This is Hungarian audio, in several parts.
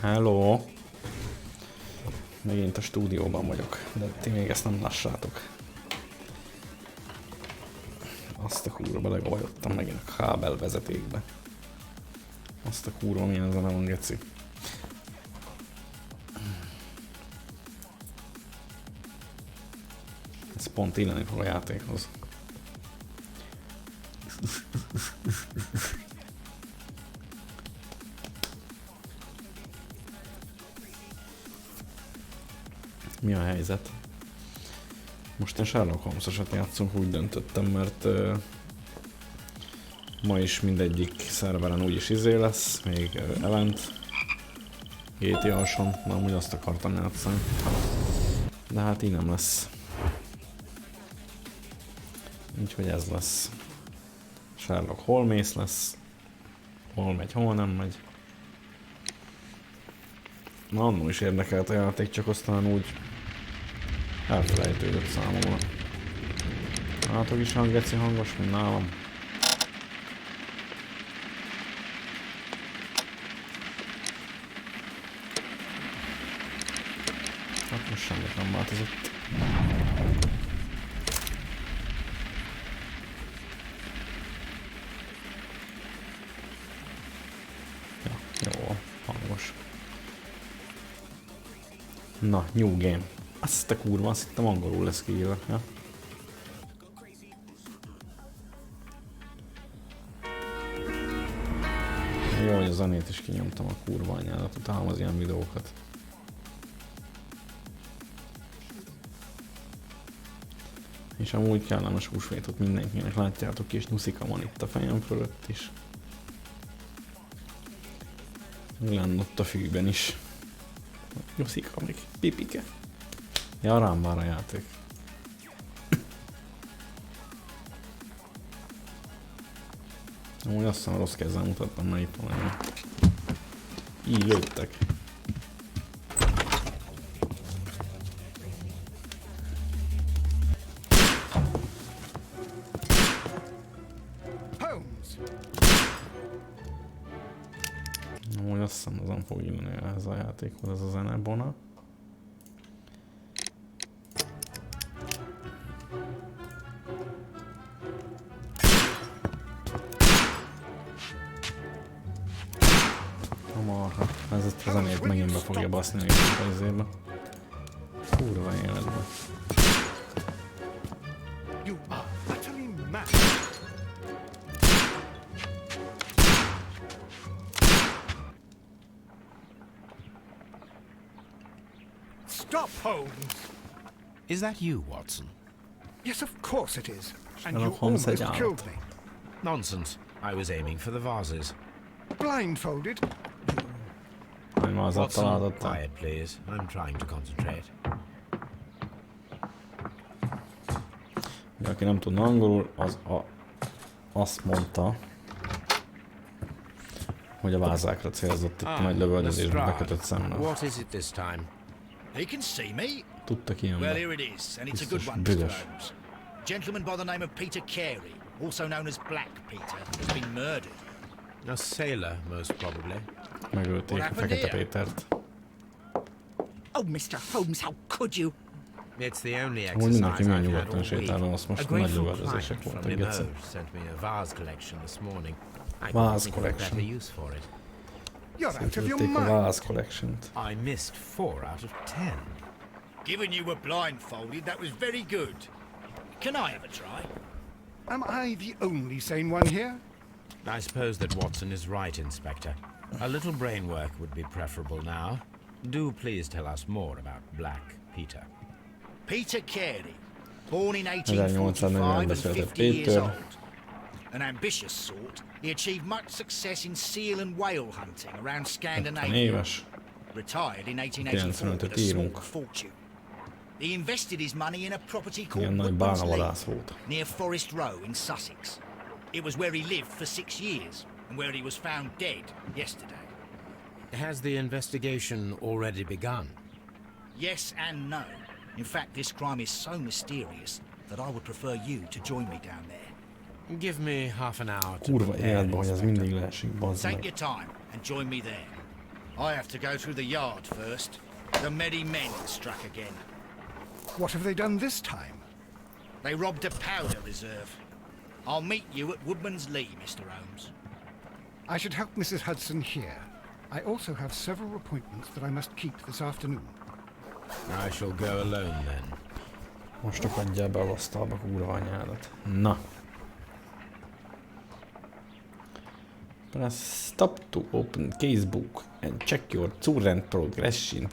Hello! Megint a stúdióban vagyok, de ti még ezt nem lássátok. Azt a kurva, belegajottam megint a kábelvezetékbe. Azt a kurva, milyen zene van, geci. Ez pont illeni fog a játékhoz. Mi a helyzet? Most én Sherlock Holmes-osat játszunk, úgy döntöttem, mert ma is mindegyik szerveren úgyis lesz, még event, GTA-son, na amúgy azt akartam játszani. De hát így nem lesz. Úgyhogy ez lesz. Sherlock Holmes lesz. Hol megy, hol nem megy. Na, annól is érdekelt a játék, csak aztán úgy elfelejtődött számomra. Látok is geci hangos, mint nálam. Hát most semmit nem változott. Ja, jó, hangos. Na, new game. Azt a kurva, azt hittem angolul lesz kiírva. Ja? Jó, hogy a zenét is kinyomtam a kurva anyádat, utálom az ilyen videókat. És amúgy kellemes húsvétot mindenkinek, látjátok, és nyuszika van itt a fejem fölött is. Lenne ott a fűben is. Nyuszika, még pipike. Ja, rám vár a játék. Amúgy azt hiszem rossz kézzel mutattam, mert itt van egy. Így lőttek. Amúgy azt hiszem azon fog illeni ez a játékhoz, ez a zenebona. Ez a zenét megint be fogja baszni a izébe. Kurva életben. Stop, Holmes! Is that you, Watson? Yes, of course it is. And you Sherlock Holmes almost killed me. Nonsense. I was aiming for the vases. Blindfolded? Watson, quiet, please. I'm trying to concentrate. Aki nem tudna angolul, az azt mondta, hogy a vázákra célzott itt a nagy lövöldözésben bekötött szemmel. What is it this time? He can see me. Tudtak ilyen. Well, here it is, and it's a good one, Mr. Holmes. Gentleman by the name of Peter Carey, also known as Black Peter, has been murdered. A sailor, most probably. Megölték a Fekete Pétert. Oh, Mr. Holmes, how could you? It's the only Amúgy mindenki exercise milyen I've had nyugodtan all sétálom, week. azt most A nagy grateful lövöldözések client from voltak, geci. Limoges sent me a vase collection this morning. I Vase couldn't think of a collection. better use for it. You're out of your Szétlőtték a mind. Vase Collection-t. I missed 4 out of 10. Given you were blindfolded, that was very good. Can I have a try? Am I the only sane one here? I suppose that Watson is right, Inspector. A little brain work would be preferable now. Do please tell us more about Black Peter. Peter Carey, born in 1845 and 50 years old. An ambitious sort, he achieved much success in seal and whale hunting around 50 Scandinavia. éves. Retired in 1884 with a small fortune. He invested his money in a property called Ilyen nagy Woodman's bálnavadász Lea, volt. near Forest Row in Sussex. It was where he lived for 6 years and where he was found dead yesterday. Has the investigation already begun? Yes and no. In fact, this crime is so mysterious that I would prefer you to join me down there. Give me half an hour to Kurva prepare, életben, hogy ez Inspector. mindig leesik, bazd Take meg. your time and join me there. I have to go through the yard first. The merry men struck again. What have they done this time? They robbed a powder reserve. I'll meet you at Woodman's Lee, Mr. Holmes. I should help Mrs. Hudson here. I also have several appointments that I must keep this afternoon. I shall go alone then. Most akadjál be a asztalba, kurva anyádat. Na. Press stop to open casebook and check your current progression.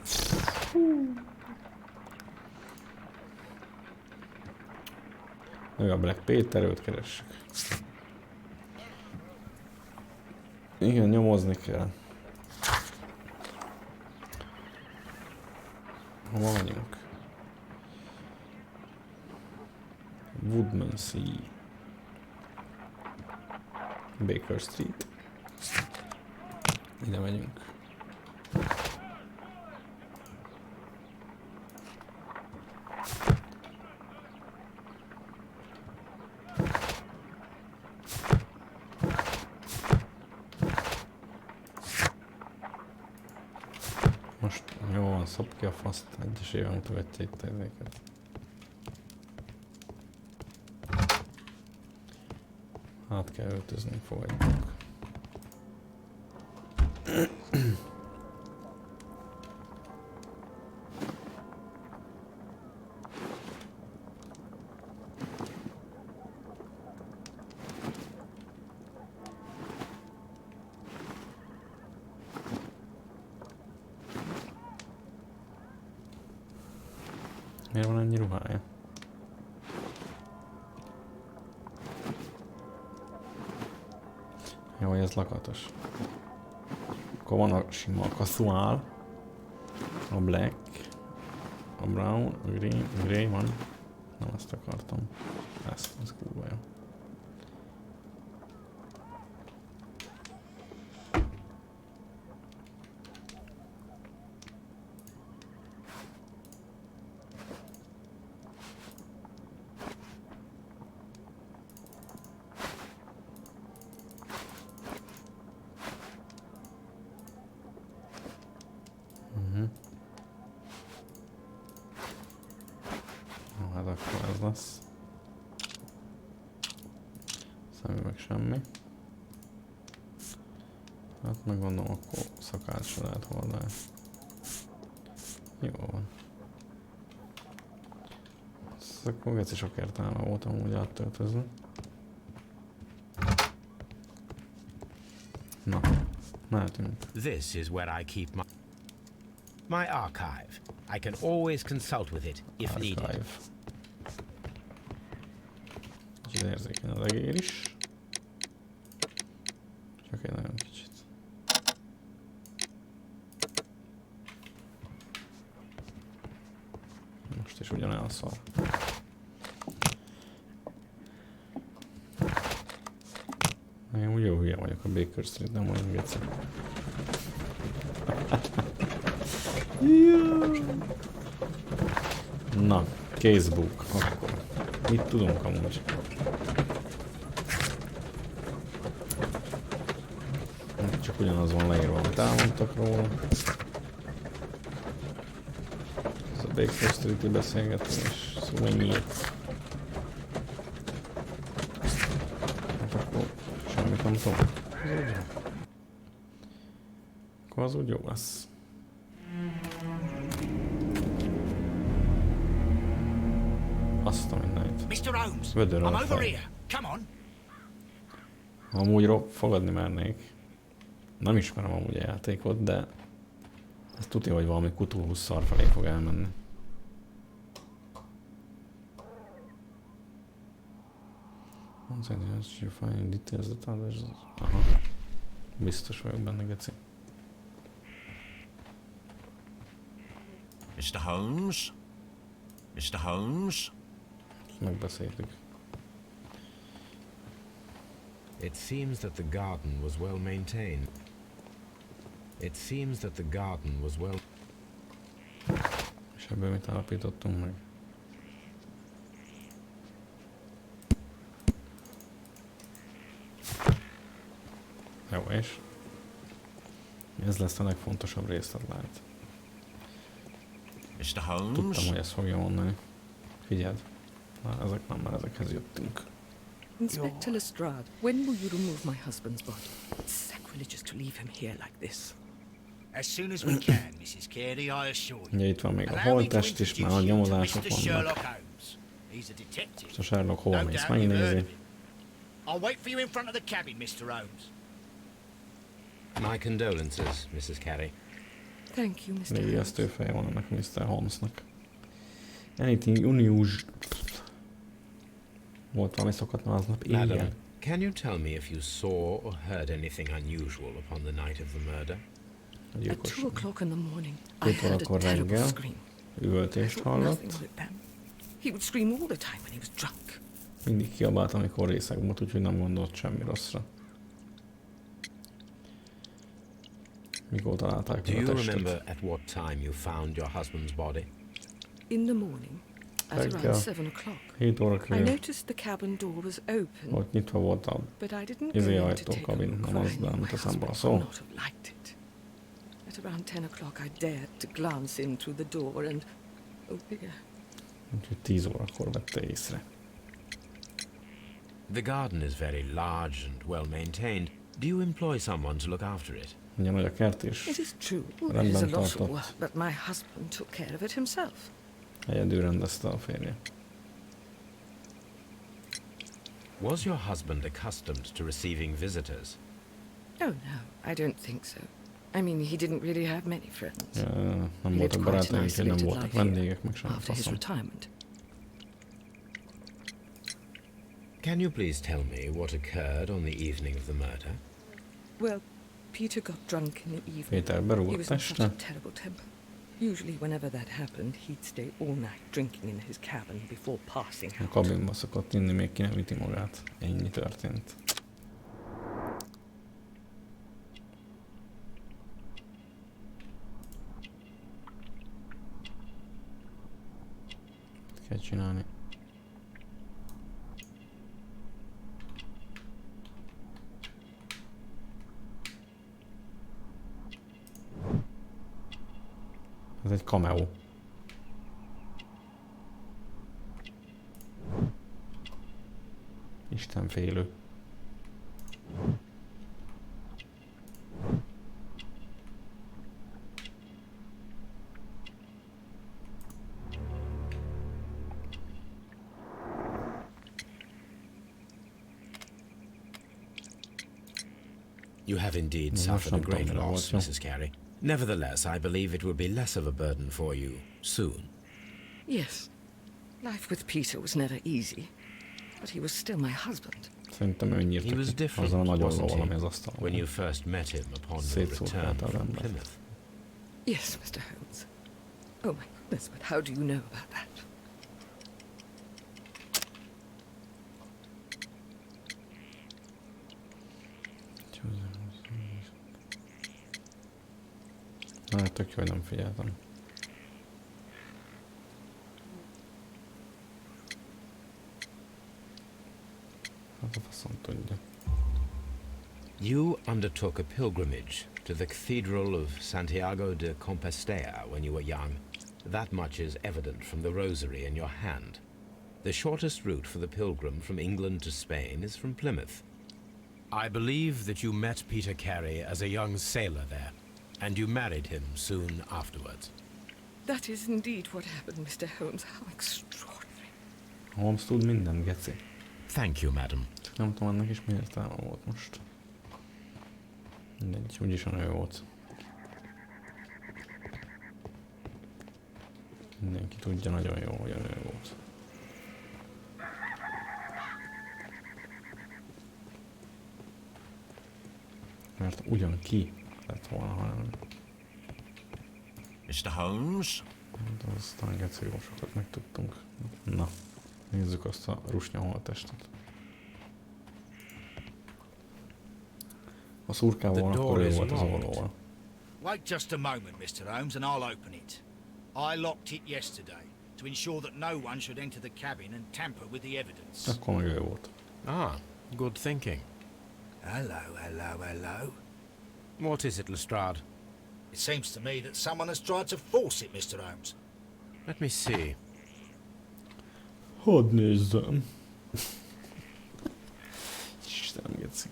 Meg a Black Peter, őt keressük. Igen, nyomozni kell. Hova vagyunk? Woodman Sea. Baker Street. Ide megyünk. Most jó van, szop ki a faszt, egyesével mutogatja itt ezeket. Hát kell öltözni, fogadjuk. Miért van ennyi ruhája? Jó, ez lakatos. Akkor van a sima, a casual, a black, a brown, a grey van. Nem ezt akartam. Ez kurva jó. Hát akkor ez lesz. Semmi meg semmi. Hát megmondom, akkor szakácsra lehet hordani. Jó van. Ez akkor geci sok értelme volt amúgy áttöltözni. Na, mehetünk. This is where I keep my archive. I can always consult with it if needed. Kicsit érzékeny az egér is. Csak egy nagyon kicsit. Most is ugyanolyan szar. Én úgy jó hülye vagyok a Baker Street, nem olyan geci. Na, casebook, akkor. Mit tudunk amúgy? Csak ugyanaz van leírva, amit elmondtak róla. Ez a Baker Street-i beszélgetés, szó ennyit. Hát akkor semmit nem tudom. Akkor az úgy jó lesz. Azt a mindenit. Mr. Holmes, Vödör I'm a over fej. here. Come on. Amúgy fogadni mernék. Nem ismerem amúgy a játékot, de ez tudja, hogy valami Cthulhu szar felé fog elmenni. Aha. Biztos vagyok benne, geci. Mr. Holmes? Mr. Holmes? Megbeszéltük. It seems that the garden was well maintained. It seems that the garden was well... És ebből mit állapítottunk meg? Jó, és? Ez lesz a legfontosabb részletlet. Mr. Holmes? Tudtam, hogy ezt fogja mondani. Figyeld. Na, ezek nem, mert ezekhez jöttünk. Inspector Lestrade, when will you remove my husband's body? It's sacrilegious to leave him here like this. As soon as we can, Mrs. Carey, I assure you. Ugye itt van még a Allow me to holttest is, már a introduce you to nyomozások Mr. Sherlock vannak. Holmes. He's a detective. És a Sherlock Holmes No ezt doubt you've heard megnézi. of him. I'll wait for you in front of the cabin, Mr. Holmes. My condolences, Mrs. Carey. Thank you, Mr. Még Holmes. ijesztő feje van ennek Mr. Holmesnak. Anything unusual. Volt valami szokatlan aznap Madam, éjjel. can you tell me if you saw or heard anything unusual upon the night of the murder? A At gyilkos 2 o'clock in the morning, I 2 heard a órakor terrible reggel scream. I üvöltést thought nothing hallott. of it then. He would scream all the time when he was drunk. Mindig kiabált, amikor részeg volt, úgyhogy nem gondolt semmi rosszra. Mikor találták Do meg a you testet? remember at what time you found your husband's body? In the morning, at Reggel. around 7 o'clock, 7 óra I körül. noticed the cabin door was open, Ott nyitva volt a but I didn't izé go in to ajtó, take a kabin, look, nem for az, I de knew nem my teszem be a husband szó. would not have liked it. At around 10 o'clock, I dared to glance in through the door and, oh dear, Úgyhogy 10 órakor vette észre. The garden is very large and well maintained. Do you employ someone to look after it? Ugye nagy a kert is, it is true, Rendben it is a lot of tartott. work, but my husband took care of it himself. egyedül rendezte a férje. Was your husband accustomed to receiving visitors? Oh no, I don't think so. I mean, he didn't really have many friends. Ja, He nem lived voltak quite an barátaink, úgyhogy nem isolated voltak life here vendégek, meg semmi after his faszom. retirement. Can you please tell me what occurred on the evening of the murder? Well, Peter got drunk in the evening. Péter He berúgott was in such a este, terrible temper. Usually, whenever that happened, he'd stay all night drinking in his cabin before passing a out. kabinba szokott inni, még ki nem üti magát. Ennyi történt. Mit kell csinálni? Ez egy cameo. Istenfélő. You have indeed Most suffered a nem tudom, great mire loss, volt jó. Mrs. Carey. Nevertheless, I believe it will be less of a burden for you soon. Yes, life with Peter was never easy, but he was still my husband. Szerintem ő nyírta He was ki different, azzal a nagyon wasn't valami az he, asztalon. when you first met him upon your Szétszórták return az from embert. Plymouth? Yes, Mr. Holmes. Oh my goodness, but how do you know about that? Na, tök jó, hogy nem figyeltem. Hát a faszom tudja. You undertook a pilgrimage to the Cathedral of Santiago de Compostela when you were young. That much is evident from the rosary in your hand. The shortest route for the pilgrim from England to Spain is from Plymouth. I believe that you met Peter Carey as a young sailor there, and you married him soon afterwards. That is indeed what happened, Mr. Holmes. How extraordinary. Holmes tud mindent, geci. Thank you, madam. Csak nem tudom, ennek is mi értelme volt most. Mindegy, úgyis a nő volt. Mindenki tudja nagyon jó, hogy a nő volt. Mert ugyan ki lett volna, ha nem. Mr. Holmes? De aztán geci jó sokat megtudtunk. Na, nézzük azt a rusnya holttestet. A szurkával akkor ő volt az ollóval. Wait just a moment, Mr. Holmes, and I'll open it. I locked it yesterday to ensure that no one should enter the cabin and tamper with the evidence. Akkor meg ő volt. Ah, good thinking. Hello, hello, hello. What is it, Lestrade? It seems to me that someone has tried to force it, Mr. Holmes. Let me see. Hadd nézzem. Istenem, geci.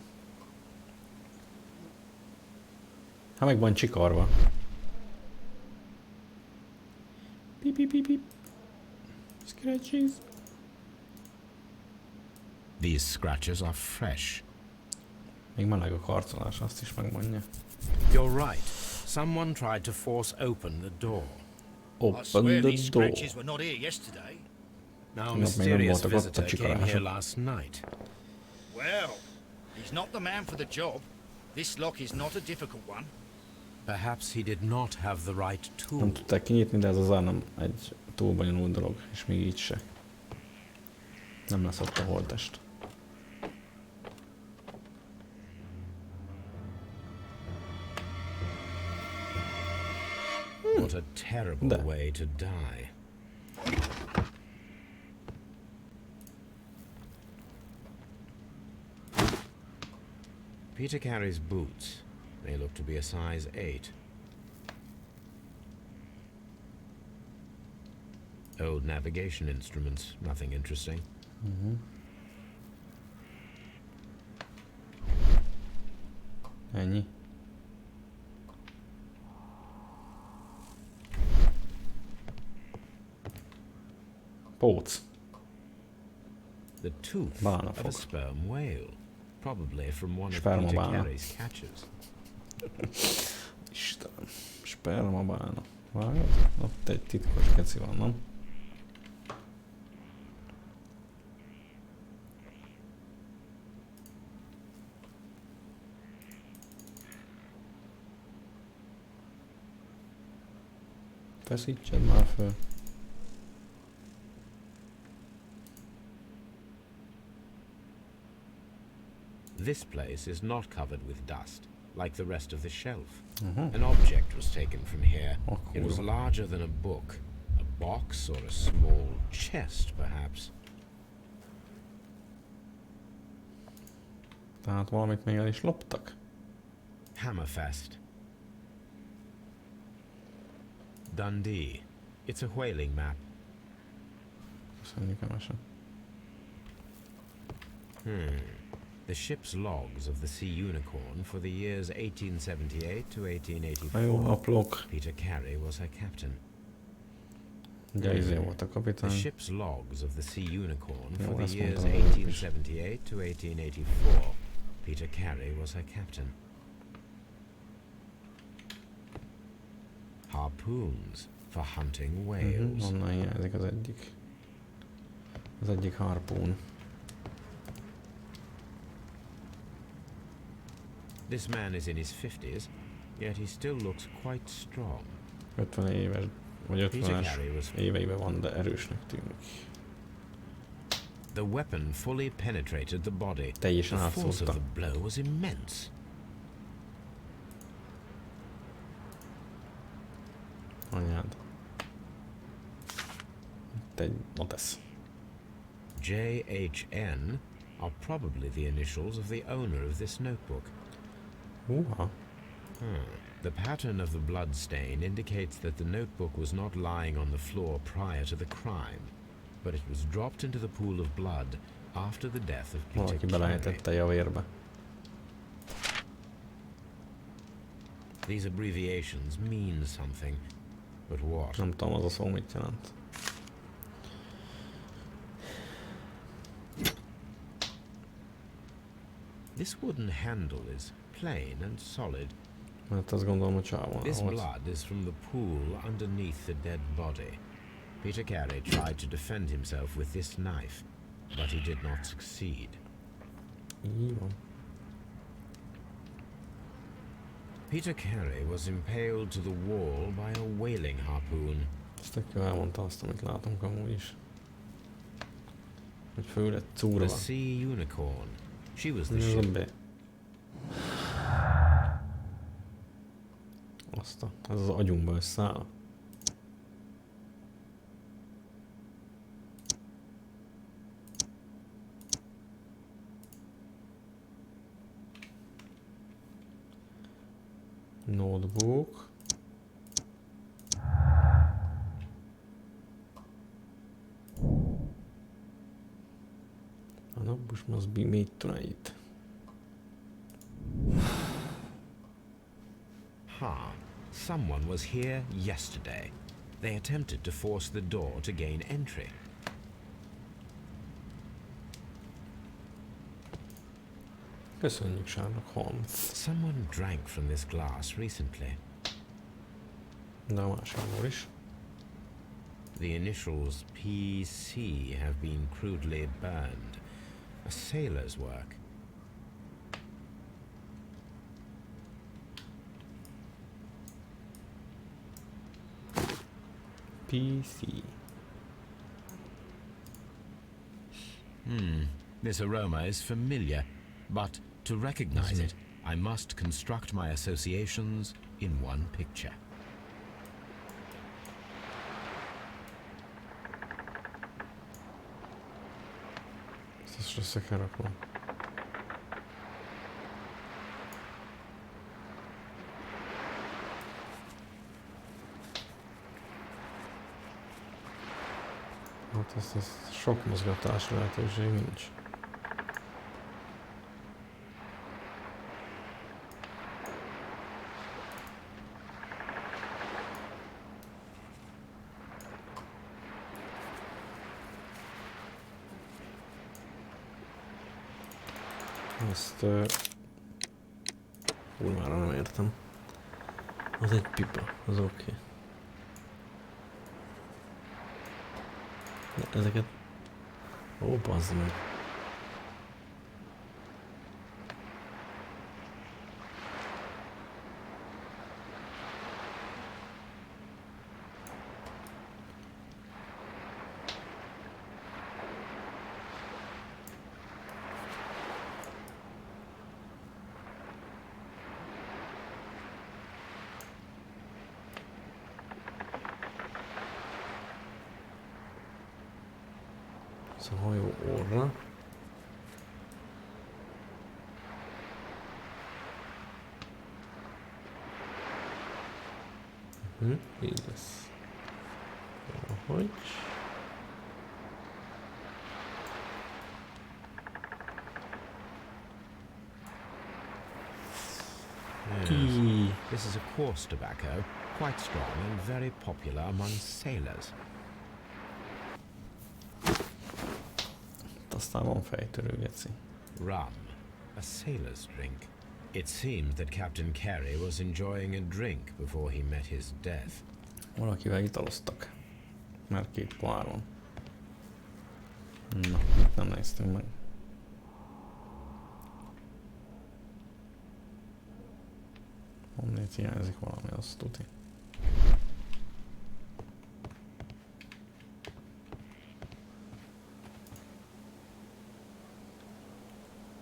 Hát meg van csikarva. Pip, pip, pip, pip. Scratches. These scratches are fresh. Még meleg a karcolás, azt is megmondja. You're right. Someone tried to force open the door. I Open swear the these door. scratches were not here yesterday. Now, a Még nem mysterious voltak ott a visitor came here csikarások. last night. Well, he's not the man for the job. This lock is not a difficult one. Perhaps he did not have the right tool. Nem tudták kinyitni, de ez az nem egy túl bonyolult dolog, és még így se. Nem lesz ott a holttest. What a terrible Da. way to die. Peter Carey's boots. They look to be a size 8. Old navigation instruments, nothing interesting. Ennyi. Póc. The tooth Banana of a fox. sperm whale, probably from one of Sperma Peter banana. Carey's catches. Istenem. Sperma bálna. Vágod? Ott egy titkos keci van, nem? Feszítsed már föl. This place is not covered with dust, like the rest of the shelf. Uh-huh. An object was taken from here. Oh, It was cool. larger than a book. A box or a small chest, perhaps. Tehát valamit még el is loptak. Hammerfest. Dundee. It's a whaling map. Köszönjük emesen. The ship's logs of the Sea Unicorn for the years 1878 to Na jó, 1884. naplók. Peter Carey was her captain. Ugye izé volt a The kapitány. ship's logs of the Sea Unicorn No, for the that's years not the right 1878 to 1884. Peter Carey was her captain. Harpoons for hunting whales. Onnan hiányzik az egyik. Az egyik harpún. This man is in his 50s, yet he still looks quite strong. 50 éves, vagy Peter 50-es Carey was... éveiben van, de erősnek tűnik. The weapon fully penetrated the body. Teljesen The force of átszúrta. the blow was immense. Anyád. Itt egy notesz. JHN are probably the initials of the owner of this notebook. Húha. The pattern of the blood stain indicates that the notebook was not lying on the floor prior to the crime, but it was dropped into the pool of blood after the death of Peter Valaki Carey. belejtette a javérbe. These abbreviations mean something, but what? Nem tudom, az a szó mit jelent. This wooden handle is plain and solid. Mert azt gondolom, hogy csávon This volt. blood is from the pool underneath the dead body. Peter Carey tried to defend himself with this knife, but he did not succeed. Így van. Peter Carey was impaled to the wall by a whaling harpoon. Ezt tök jó elmondta azt, amit látunk amúgy is. Hogy fő lett cúrva. The Sea Unicorn. She was the Mi az a ship. B? Azt a... Ez az agyunkba összeáll. Notebook. A notebook must be made tonight. Someone was here yesterday. They attempted to force the door to gain entry. Köszönjük, Sherlock Holmes. Someone drank from this glass recently. De a másikból is. The initials PC have been crudely burned. A sailor's work. PC. This aroma is familiar, but to recognize it, I must construct my associations in one picture. Ezt is össze kell raknom. Hát ez sok mozgatás lehetőség nincs. Ezt... kurvára nem értem. Az egy pipa, az oké. Ezeket... Ó, bazd meg. Ez a hajó orra. Így lesz. Ahogy. This is a coarse tobacco, quite strong and very popular among sailors. Aztán van fejtörő, geci. Rum, a sailor's drink. It seemed that Captain Carey was enjoying a drink before he met his death. Valakivel italoztak. Mert 2 pohár van. Na, nem néztünk meg. Onnét hiányzik valami, azt tuti.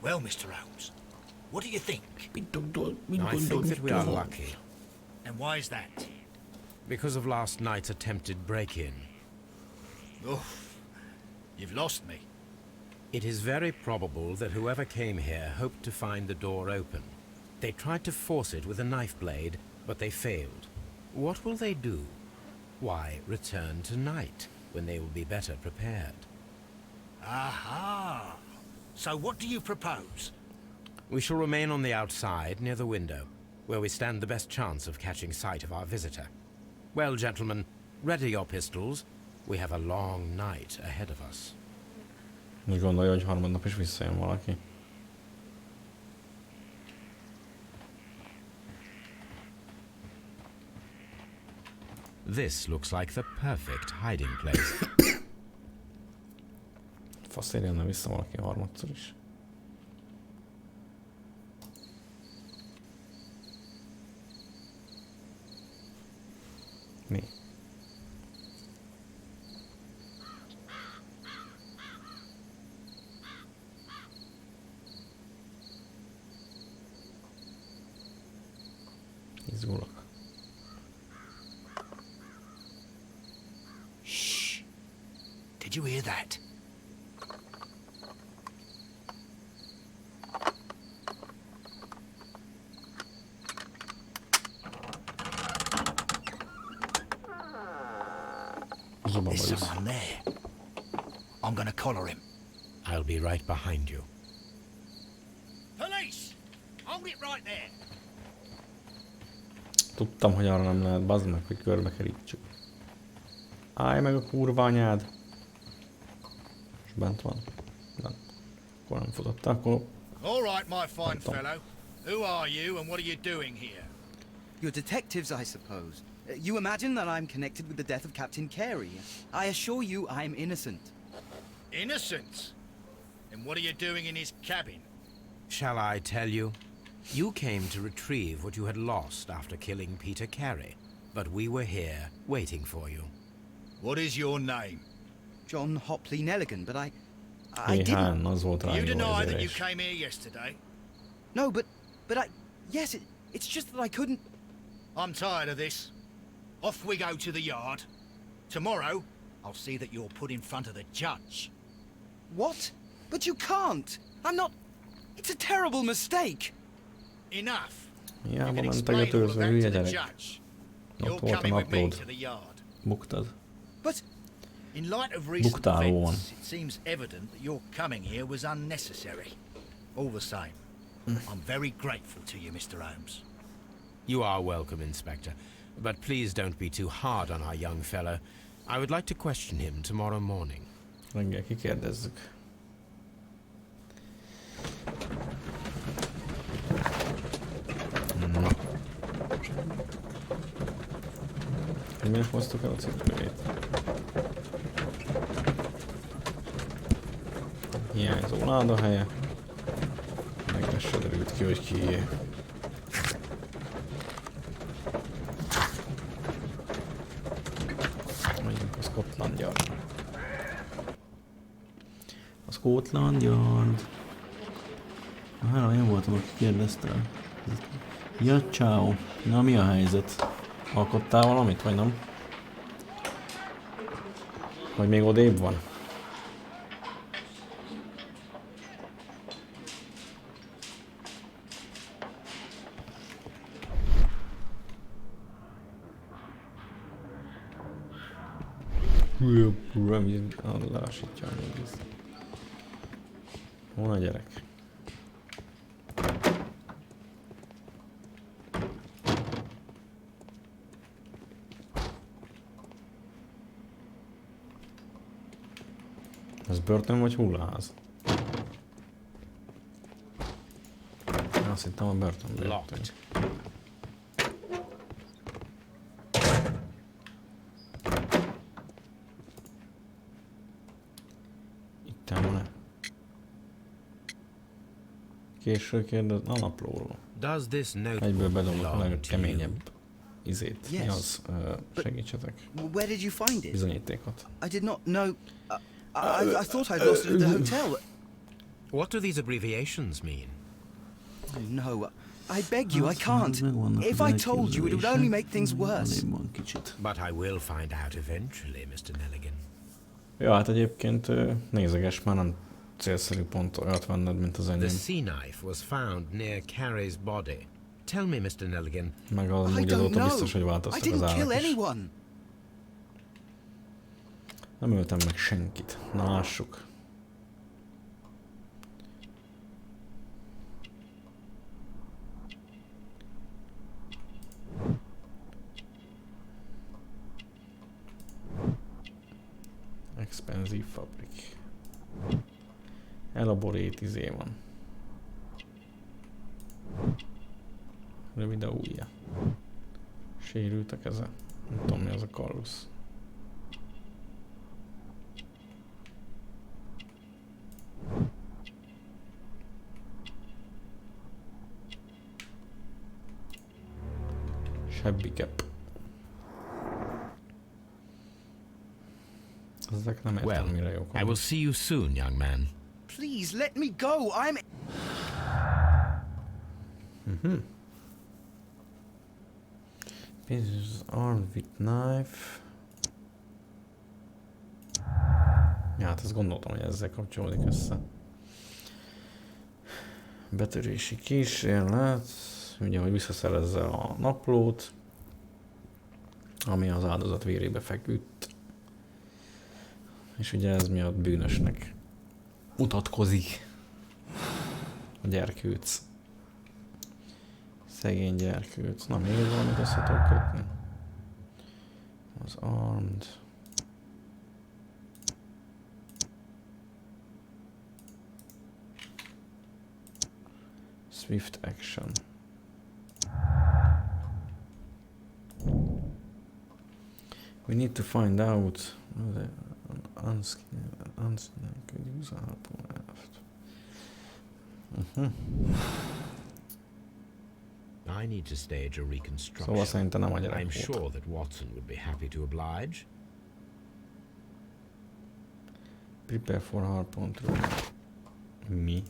Well, Mr. Holmes, what do you think? I think that we are lucky. And why is that? Because of last night's attempted break-in. Oof, you've lost me. It is very probable that whoever came here hoped to find the door open. They tried to force it with a knife blade, but they failed. What will they do? Why, return tonight, when they will be better prepared. Aha! So what do you propose? We shall remain on the outside, near the window, where we stand the best chance of catching sight of our visitor. Well, gentlemen, ready your pistols. We have a long night ahead of us. Úgy gondolja, hogy harmadnap is visszajön valaki. This looks like the perfect hiding place. Faszért jönne vissza valaki harmadszor is. Mi? Izgulok. Shh! Did you hear that? zubamba There's visz. someone there. I'm gonna collar him. I'll be right behind you. Police! Hold it right there. Tudtam, hogy arra nem lehet, bazd meg, hogy körbe kerítsük. Állj meg a kurva anyád! És bent van. Bent. Akkor nem futott, akkor... All right, my fine fellow. Who are you and what are you doing here? You're detectives, I suppose. You imagine that I'm connected with the death of Captain Carey. I assure you I'm innocent. Innocent? And what are you doing in his cabin? Shall I tell you? You came to retrieve what you had lost after killing Peter Carey, but we were here waiting for you. What is your name? John Hopley Nelligan, but I didn't... Éhán, az volt rá You jó deny that you érzés. came here yesterday? No, but yes, it's just that I couldn't... I'm tired of this. Off we go to the yard. Tomorrow, I'll see that you're put in front of the judge. What? But you can't! I'm not... It's a terrible mistake! Enough. You Hiába can mentek a explain all of tőzsre, that hülye to the gyerek. judge. Ott You're volt a coming with me naplód. to the yard. Buktad. But... In light of recent Buktáló van. events, it seems evident that your coming here was unnecessary. All the same, I'm very grateful to you, Mr. Holmes. You are welcome, Inspector. But please don't be too hard on our young fellow. I would like to question him tomorrow morning. Reggel kikérdezzük. Na. Hogy miért hoztuk el a cipőjét? Hiányzó ládahelye. Meg se derült ki, hogy kié. Megyünk a Scotland Yard. A Scotland Yard. Hála, én voltam, aki kérdezte. Ja, ciao. Na, mi a helyzet? Alkottál valamit, vagy nem? Vagy még odébb van? Lassítja még ezt. Hol a gyerek? Ez börtön vagy hullaház? Azt hittem a börtönben. Locked. Itt van-e? Késő kérdez... A naplóról. Does this note Egyből bedobok a belong to you? legkeményebb izét. Mi Yes. az? Segítsetek. Where did you find it? Bizonyítékot. I did not know... I thought I'd lost it at the hotel. What do these abbreviations mean? Oh, no, I beg you, I can't. If I told you, it would only make things worse. But I will find out eventually, Mr. Nelligan. Ja, hát egyébként nézeges, már nem célszerű pont olyat venned, mint az The enyém. sea knife was found near Carey's body. Tell me, Mr. Nelligan, Meg I amúgy don't azóta know. biztos, hogy I változtak az didn't kill árak is. anyone. Nem öltem meg senkit. Na, lássuk. Expensive fabric. Elaborate izé van. Rövid a ujja. Sérült a keze. Nem tudom, mi az a kallusz. Shabby cap. Ezek nem értem, well, mire jók. I will see you soon, young man. Please, let me go. I'm... Pieces armed with knife. Ja, hát ezt gondoltam, hogy ezzel kapcsolódik össze. Betörési kísérlet. Ugye, hogy visszaszerezze a naplót, ami az áldozat vérébe feküdt. És ugye ez miatt bűnösnek mutatkozik a gyerkőc. Szegény gyerkőc. Na, még valamit össze tudok kötni? Az armed. Swift action. We need to find out the unskilled could use a harpoon left. I need to stage a reconstruction. Szóval szerintem nem a gyerek I'm volt. sure that Watson would be happy to oblige. Prepare for harpoon through. Mi?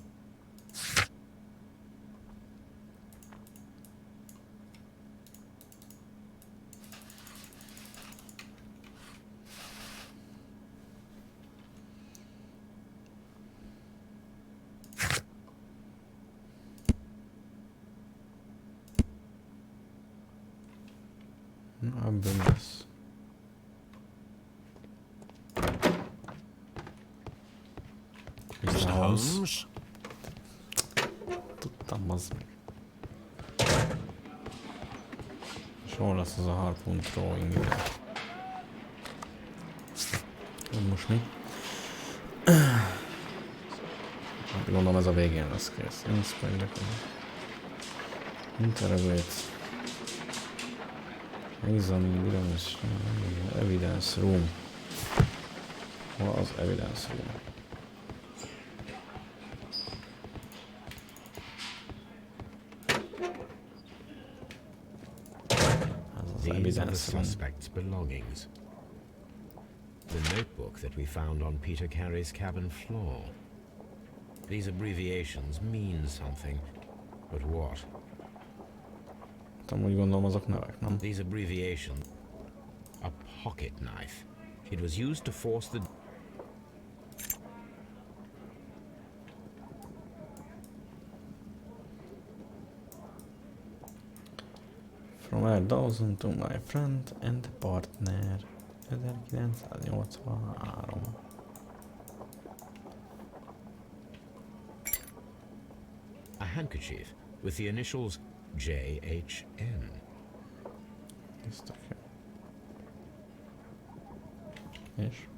Ebből lesz. Mr. Holmes? Tudtam, az meg. És hol lesz az a harpoon throwing ide? Most mi? Gondolom ez a végén lesz kész. Inspect. Interrogate. Examine evidence room. Hol az evidence room? These are the suspect's belongings. The notebook that we found on Peter Carey's cabin floor. These abbreviations mean something, but what? Úgy gondolom azok nevek, nem? These abbreviations. A pocket knife. It was used to force the... From a dozen to my friend and partner. 1983. A handkerchief with the initials JHN. Ezt okay. És?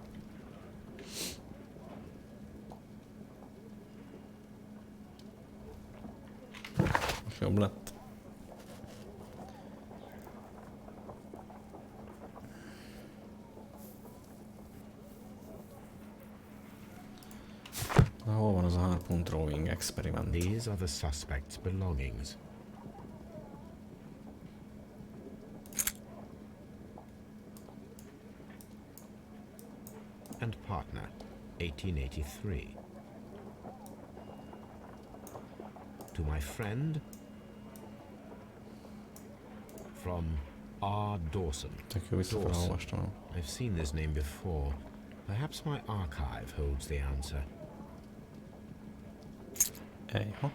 Most jobb lett. Na, hol van az a harpoon throwing experiment? These are the suspect's belongings. And partner, 1883. To my friend, from R. Dawson. Tök jó, visszafelolvastam. I've seen this name before. Perhaps my archive holds the answer. Ejha.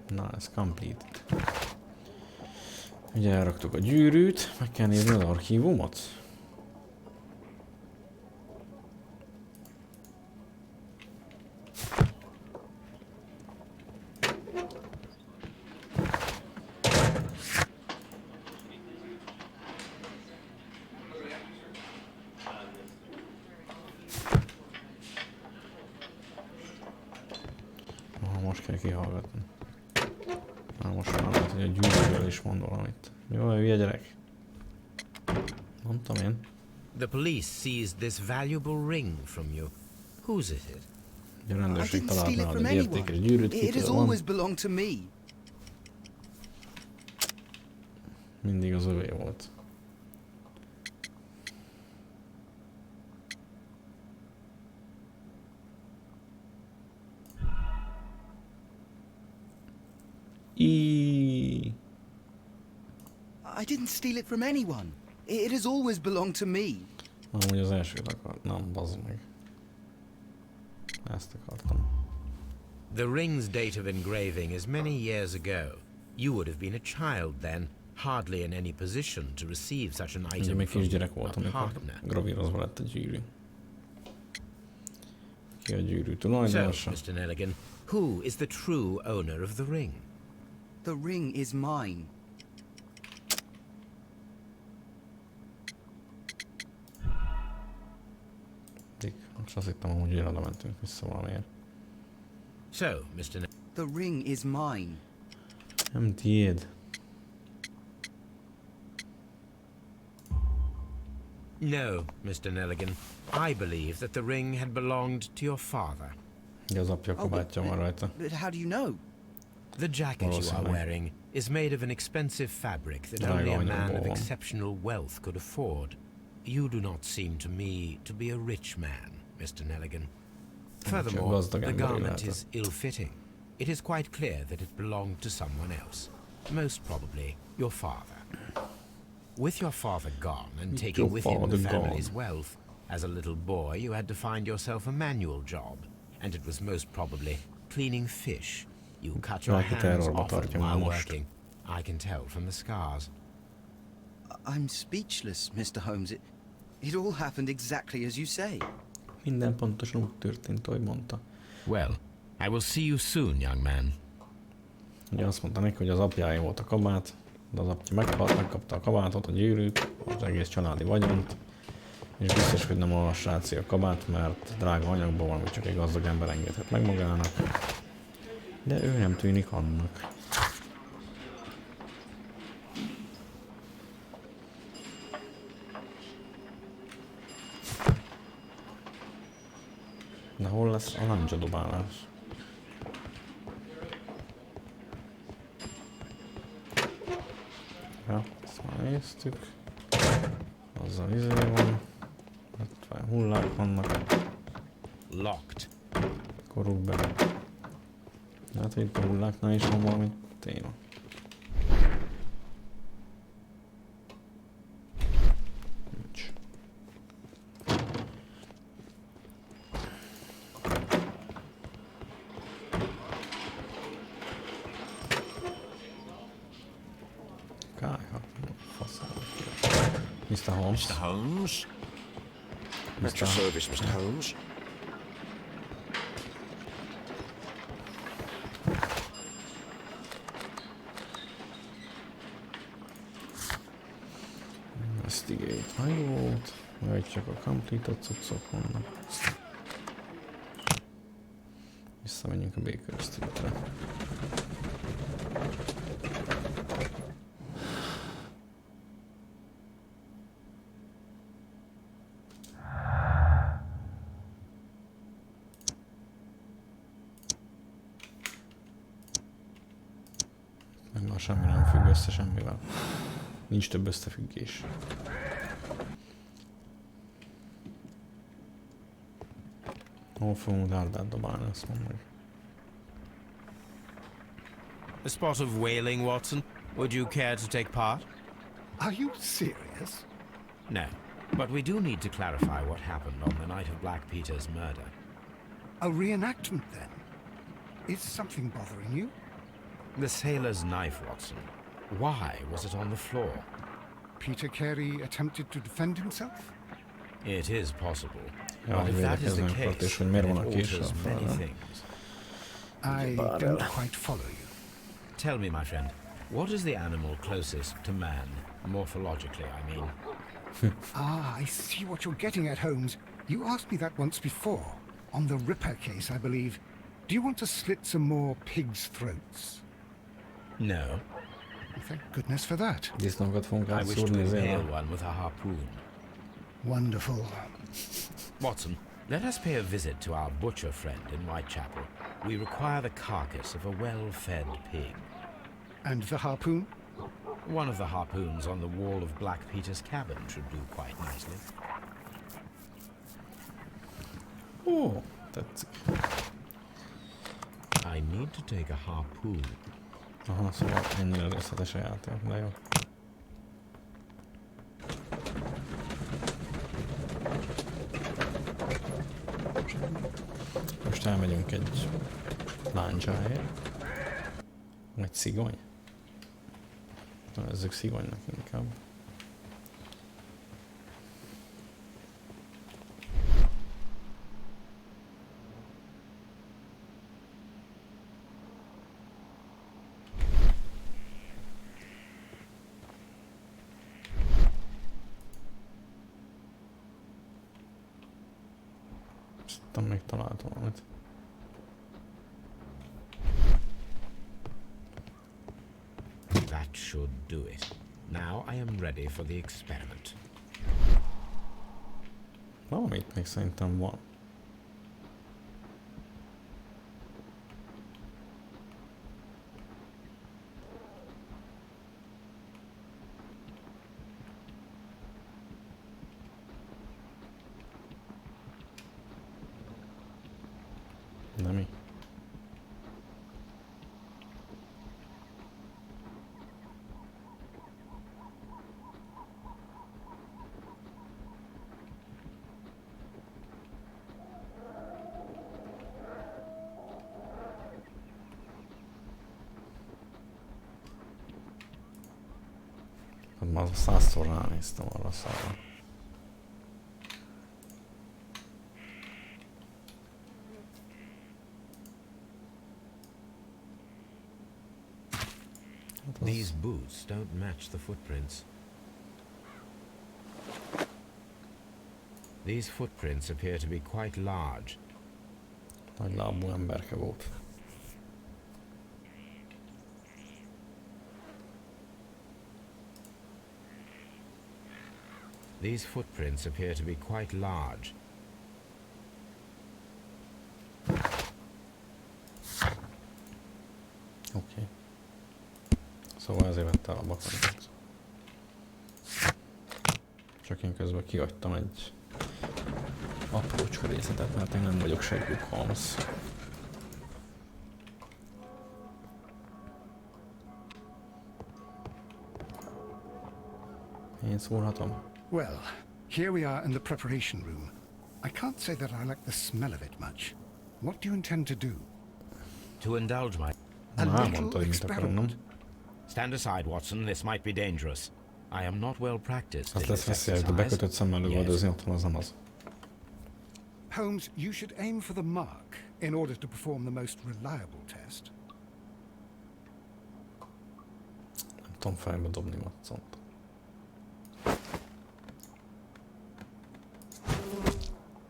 Na, ez completed. Ugye elraktuk a gyűrűt, meg kell nézni az archívumot. Most kell kihallgatni. Na most már lehet, hogy a gyűrűről is mond valamit. Jó, hülye gyerek. Mondtam én. The police seized this valuable ring from you. Whose is it? A rendőrség I didn't talált steal it nálad from egy értékes anyone. gyűrűt, It has kitől van. always belonged to me. Mindig az övé volt. I didn't steal it from anyone. It has always belonged to me. Amúgy az elsőt akart. Nem, bazd meg. Ezt akartam. The ring's date of engraving is many years ago. You would have been a child then. hardly in any position to receive such an Ugye item még from kisgyerek volt, a amikor partner. gravírozva lett a gyűrű. Ki a gyűrű So, tulajdonosa? Mr. Nelligan, who is the true owner of the ring? The ring is mine. Most azt hittem, hogy újra mentünk vissza valamiért. So, Mr. The ring is mine. Nem tiéd. No, Mr. Nelligan. I believe that the ring had belonged to your father. Ugye az apja kabátja van rajta. But how do you know? The jacket you are Valószínűleg. wearing is made of an expensive fabric that Drága only a man anyagból of van. exceptional wealth could afford. You do not seem to me to be a rich man, Mr. Nelligan. Furthermore, gazdag the ember garment illetve. is ill-fitting. It is quite clear that it belonged to someone else, most probably your father. With your father gone and With taking your with him the father family's gone. wealth, as a little boy you had to find yourself a manual job, and it was most probably cleaning fish. You cut your Valaki hands terrorba often tartja while már most. working. I can tell from the scars. I'm speechless, Mr. Holmes. It all happened exactly as you say. Minden pontosan úgy történt, ahogy mondta. Well, I will see you soon, young man. Ugye azt mondta neki, hogy az apjáé volt a kabát, de az apja meghalt, megkapta a kabátot, a gyűrűt, az egész családi vagyont, és biztos, hogy nem a srácé a kabát, mert drága anyagból valami csak egy gazdag ember engedhet meg magának. De ő nem tűnik annak. De hol lesz a láncsadobálás? Ja, ezt már néztük. Azzal izé van. 50 hullák vannak. Locked. Koruk be. Hát, hogy itt a hulláknál is van valami téma. Nincs. Kájha, faszál. Mr. Holmes. Mr. Holmes? At your service, Mr. Holmes. Investigate hajót, vagy csak a completed cuccok vannak. Visszamegyünk a Baker Streetre. Meg már semmi nem függ össze semmivel. Nincs több összefüggés. Hol fogunk dárdát dobálni, azt mondom meg. A spot of whaling, Watson. Would you care to take part? Are you serious? No, but we do need to clarify what happened on the night of Black Peter's murder. A reenactment, then? Is something bothering you? The sailor's knife, Watson. Why was it on the floor? Peter Carey attempted to defend himself? It is possible. Ja, But if that is the védekeznek ott, és case, hogy miért then van it a késsel alters many fel. things. I don't quite follow you. Tell me, my friend, what is the animal closest to man, morphologically, I mean? I see what you're getting at, Holmes. You asked me that once before. On the Ripper case, I believe. Do you want to slit some more pigs' throats? No. Thank goodness for that. Disznókat fogunk I wish to átszúrni az impale élen. one with a harpoon. Wonderful. Watson, let us pay a visit to our butcher friend in Whitechapel. We require the carcass of a well-fed pig. And the harpoon? One of the harpoons on the wall of Black Peter's cabin should do quite nicely. Ó, tetszik. I need to take a harpoon. Aha, szóval ennyire részletes a játék, de jó. Most elmegyünk egy láncsáért. Egy szigony. Nevezzük szigonynak inkább. Szerintem még találtam valamit. That should do it. Now I am ready for the experiment. Valamit még szerintem van. De mi? Hát már 100-szor ránéztem arra a szarra. These boots don't match the footprints. These footprints appear to be quite large. Nagy lábú emberke volt. These footprints appear to be quite large. Oké. Szóval ezért vette el a bakarokat. Csak én közben kihagytam egy aprócska részletet, mert én nem vagyok Sherlock Holmes. Én szólhatom? Well, here we are in the preparation room. I can't say that I like the smell of it much. What do you intend to do? To indulge my... A Na, little mondta, hogy mit akarom, nem? experiment. Stand aside, Watson. This might be dangerous. I am not well practiced Az in lesz this veszélyes, de exercise. bekötött szemmel lövöldözni otthon az nem az. Holmes, you should aim for the mark in order to perform the most reliable test. Nem tudom fejbe dobni Watsont.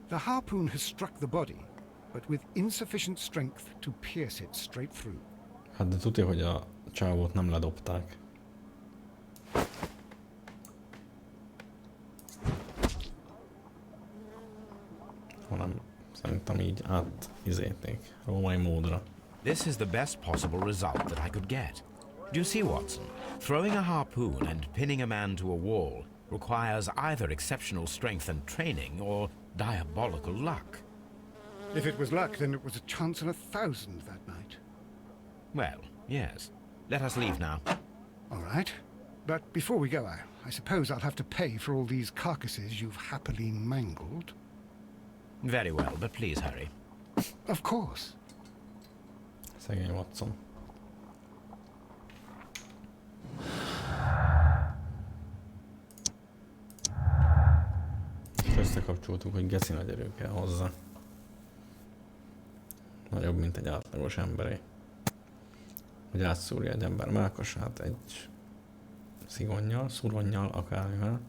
The harpoon has struck the body, but with insufficient strength to pierce it straight through. Hát de tudja, hogy a csávót nem ledobták. Hanem szerintem így átizélték római módra. This is the best possible result that I could get. Do you see, Watson? Throwing a harpoon and pinning a man to a wall requires either exceptional strength and training or diabolical luck. If it was luck, then it was a chance in 1,000 that night. Well, yes. Let us leave now. All right. But before we go, I suppose I'll have to pay for all these carcasses you've happily mangled. Very well, but please hurry. Of course. Szegény Watson. Összekapcsoltuk, hogy geci nagy erő kell hozzá. Nagyobb, mint egy átlagos emberé. Hogy átszúrja egy ember mellkasát egy szigonnyal, szuronnyal, akármivel.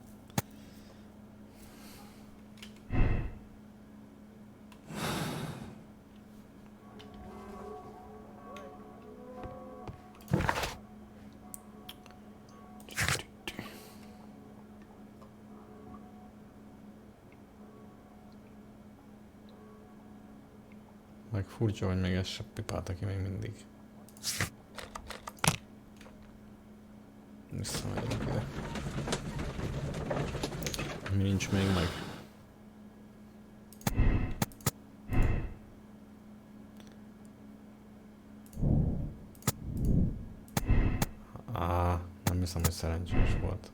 Meg furcsa, hogy még ezt se pipálta ki még mindig. Visszamegyünk ide. Mi nincs még meg? Nem hiszem, hogy szerencsés volt.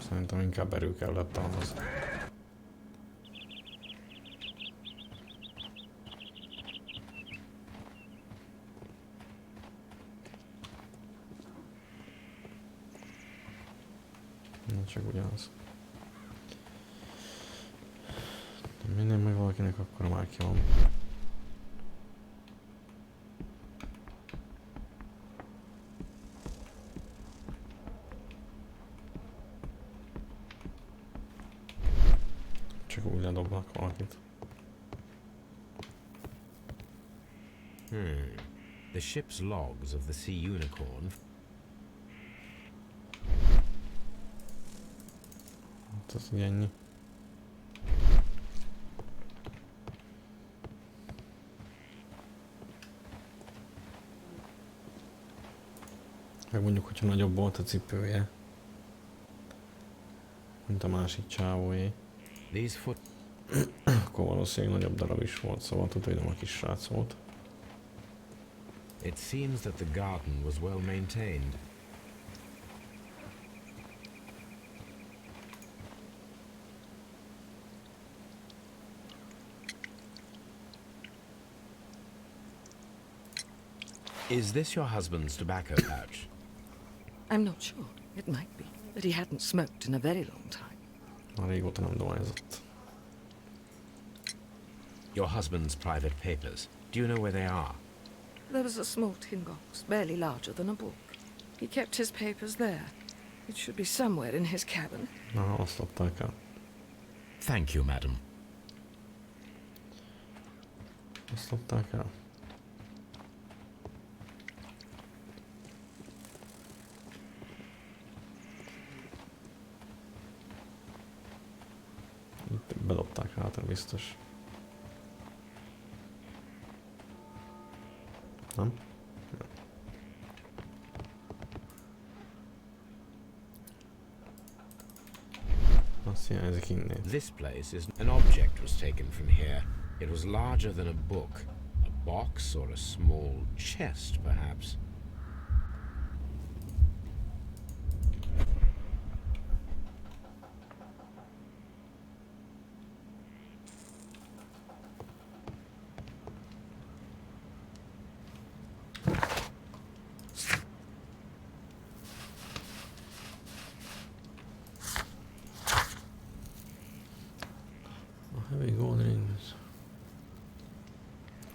Szerintem inkább erő kellett ahhoz. Csak ugyanaz. Minden meg valakinek, akkor már ki van. Csak úgy ledobnak valakit. The ship's logs of the Sea Unicorn. Hát ez így ennyi. Meg mondjuk, hogyha nagyobb volt a cipője, mint a másik csávóé, akkor valószínűleg nagyobb darab is volt, szóval tudom, a kis srác volt. It seems that the garden was well maintained. Is this your husband's tobacco pouch? I'm not sure. It might be. But he hadn't smoked in a very long time. Már régóta nem dohányzott. Your husband's private papers. Do you know where they are? There was a small tin box, barely larger than a book. He kept his papers there. It should be somewhere in his cabin. Na, azt adták el. Thank you, madam. Azt adták el. Itt bedobták hátra, biztos. Nem? Azt hiányzik innen. This place is... An object was taken from here. It was larger than a book. A box or a small chest, perhaps.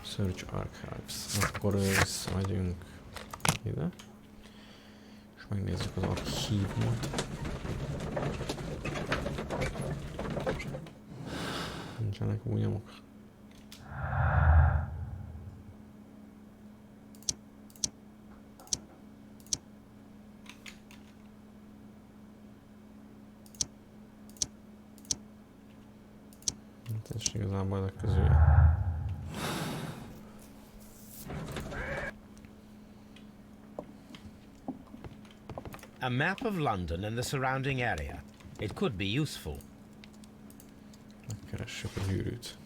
Search Archives. Akkor visszamegyünk ide. És megnézzük az archívumot. Nincsenek új nyomok. Ez igazából a közül. A map of London and the surrounding area. It could be useful. Megkeressük a gyűrűt.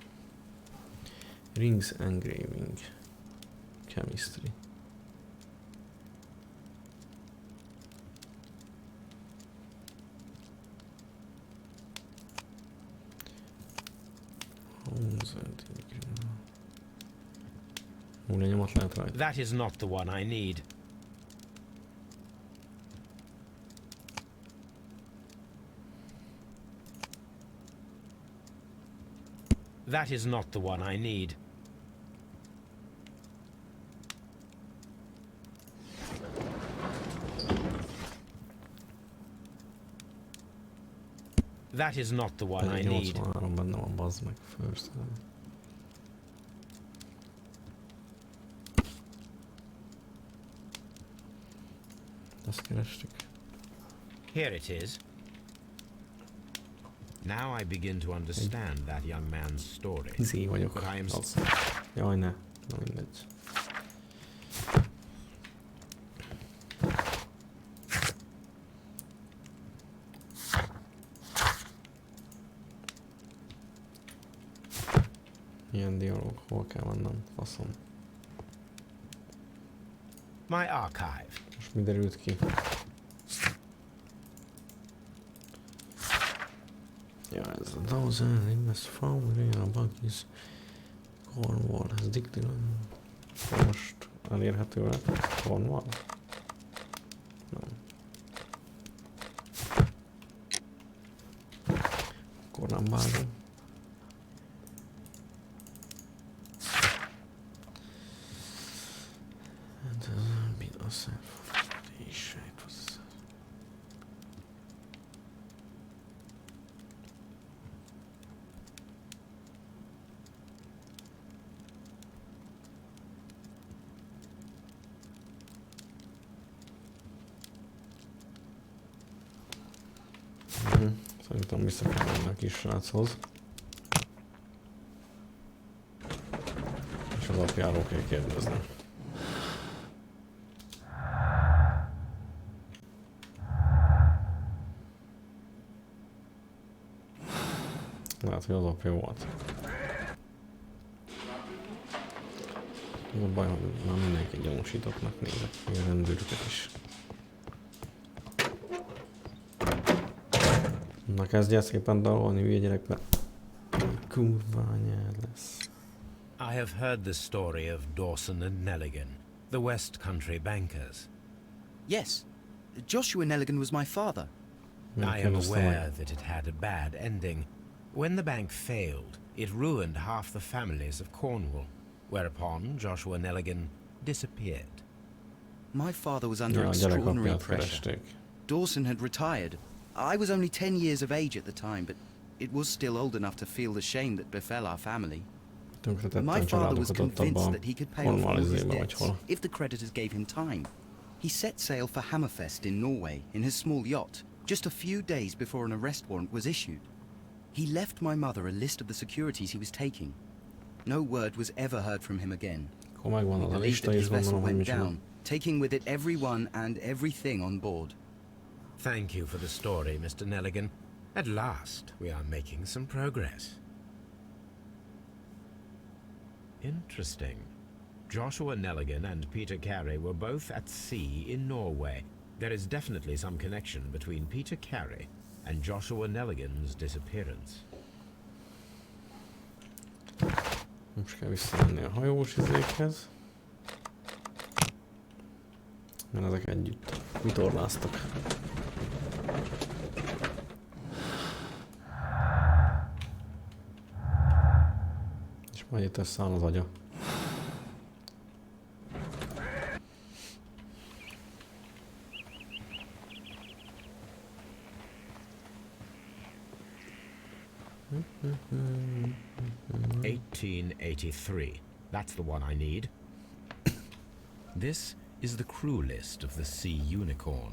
Rings engraving. Chemistry. Nyomot lehet rajta. That is not the one I need. That is not the one I need. That is not the one I need. 83 benne van, bazd meg, first. Azt kerestük. Here it is. Now I begin to understand that young man's story. Izé vagyok. But I am... Jaj, ne. Na mindegy. Ilyen dialóg, hol kell mennem? Faszom. My archive. Most mi derült ki? Ja, ez a Thousand Invest Foundry, a Bucky's Cornwall, ez Dictylan. Most elérhető lett. Cornwall? Nem. csatornán vágom. Szerintem vissza kell menni a kis sráchoz. És az apjáról kell kérdezni. Lehet, hogy az apja volt. Az a baj, hogy már mindenki gyanúsítottnak nézek, még a rendőröket is. Na kezdj el szépen dalolni, hülye gyerek, mert kurva anyád lesz. I have heard the story of Dawson and Nelligan, the West Country bankers. Yes, Joshua Nelligan was my father. I am aware that it had a bad ending. When the bank failed, it ruined half the families of Cornwall, whereupon Joshua Nelligan disappeared. My father was under extraordinary pressure. Keresték. Dawson had retired. I was only 10 years of age at the time, but it was still old enough to feel the shame that befell our family. My father was convinced that he could pay off all his debts if the creditors gave him time. He set sail for Hammerfest in Norway in his small yacht, just a few days before an arrest warrant was issued. He left my mother a list of the securities he was taking. No word was ever heard from him again. He believed that his vessel went down, taking with it everyone and everything on board. Thank you for the story, Mr. Nelligan. At last, we are making some progress. Interesting. Joshua Nelligan and Peter Carey were both at sea in Norway. There is definitely some connection between Peter Carey and Joshua Nelligan's disappearance. Most kell visszamenni a hajós izékhez. Mert ezek együtt vitorláztak. És majd itt összeáll az agya. Mm-hmm. 1883. That's the one I need. This is the crew list of the Sea Unicorn.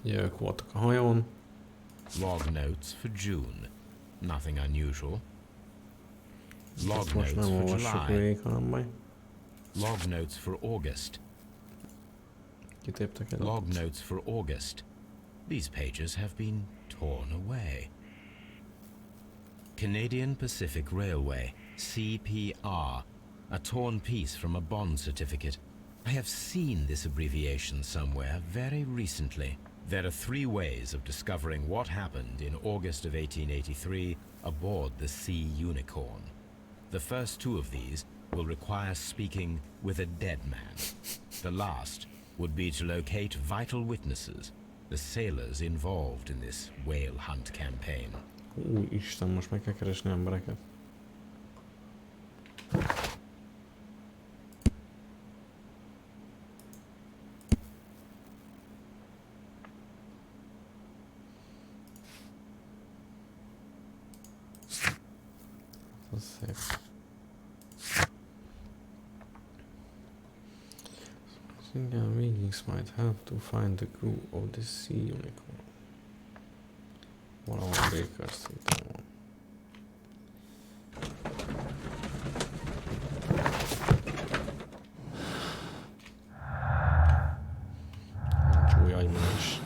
Ők voltak a hajón. Log notes for June. Nothing unusual. Log Ezt most notes nem for olvassuk July. végig, hanem majd Log notes for August. kitéptek el. Log notes for August. These pages have been torn away. Canadian Pacific Railway, CPR, a torn piece from a bond certificate. I have seen this abbreviation somewhere very recently. There are 3 ways of discovering what happened in August of 1883 aboard the Sea Unicorn. The first 2 of these will require speaking with a dead man. The last would be to locate vital witnesses, the sailors involved in this whale hunt campaign. Isten, most meg kell keresni embereket. Ez szép. Single meetings might help to find the crew of the Sea Unicorn. Valahol Baker Street-en van. Nincs új agymenés.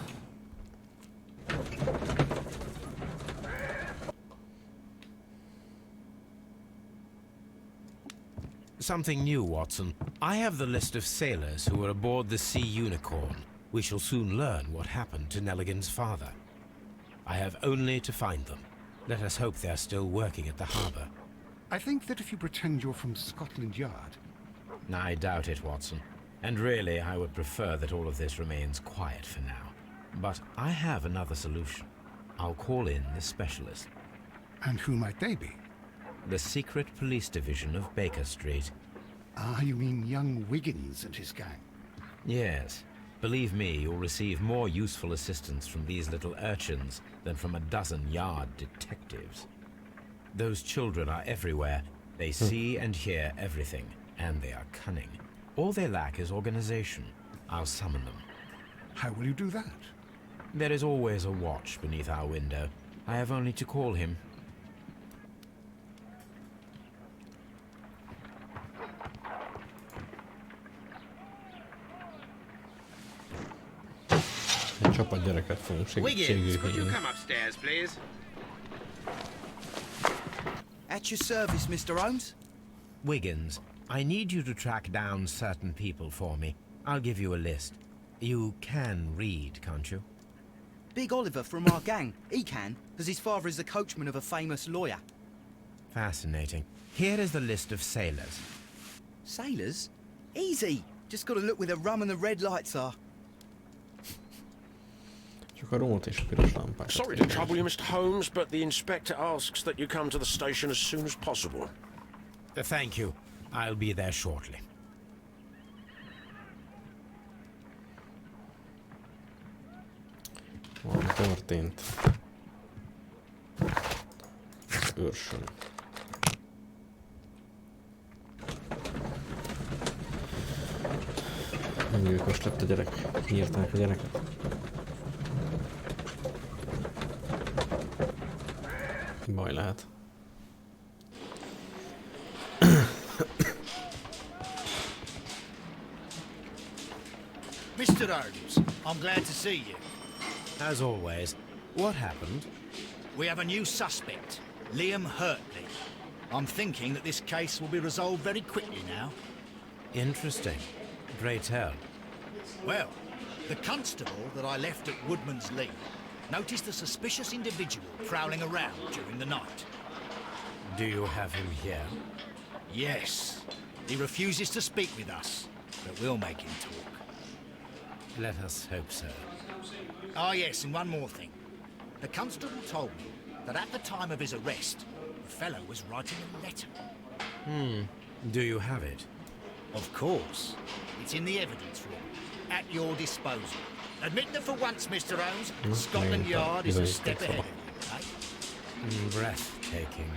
Something new, Watson. I have the list of sailors who were aboard the Sea Unicorn. We shall soon learn what happened to Nelligan's father. I have only to find them. Let us hope they're still working at the harbour. I think that if you pretend you're from Scotland Yard... I doubt it, Watson. And really, I would prefer that all of this remains quiet for now. But I have another solution. I'll call in the specialist. And who might they be? The secret police division of Baker Street. Ah, you mean young Wiggins and his gang? Yes. Believe me, you'll receive more useful assistance from these little urchins than from a dozen yard detectives. Those children are everywhere. They see and hear everything, and they are cunning. All they lack is organization. I'll summon them. How will you do that? There is always a watch beneath our window. I have only to call him. Egy csapat gyereket fogunk Wiggins, could you come upstairs, please? At your service, Mr. Holmes. Wiggins, I need you to track down certain people for me. I'll give you a list. You can read, can't you? Big Oliver from our gang. He can, because his father is the coachman of a famous lawyer. Fascinating. Here is the list of sailors. Sailors? Easy. Just got to look where the rum and the red lights are. Csak a rót és a piros lámpákat. Sorry to trouble you, Mr. Holmes, but the inspector asks that you come to the station as soon as possible. Thank you. I'll be there shortly. Valami történt. Az őrsön. Gyilkos lett a gyerek. Írták a gyereket. Baj lehet. Mr. Holmes, I'm glad to see you. As always. What happened? We have a new suspect, Liam Hurtley. I'm thinking that this case will be resolved very quickly now. Interesting. Pray tell. Well, the constable that I left at Woodman's Lee noticed a suspicious individual prowling around during the night. Do you have him here? Yes. He refuses to speak with us, but we'll make him talk. Let us hope so. Ah, yes, and one more thing. The constable told me that at the time of his arrest, the fellow was writing a letter. Do you have it? Of course. It's in the evidence room, at your disposal. Admit that for once, Mr. Holmes, Scotland Yard is a step ahead of you, eh? Breathtaking.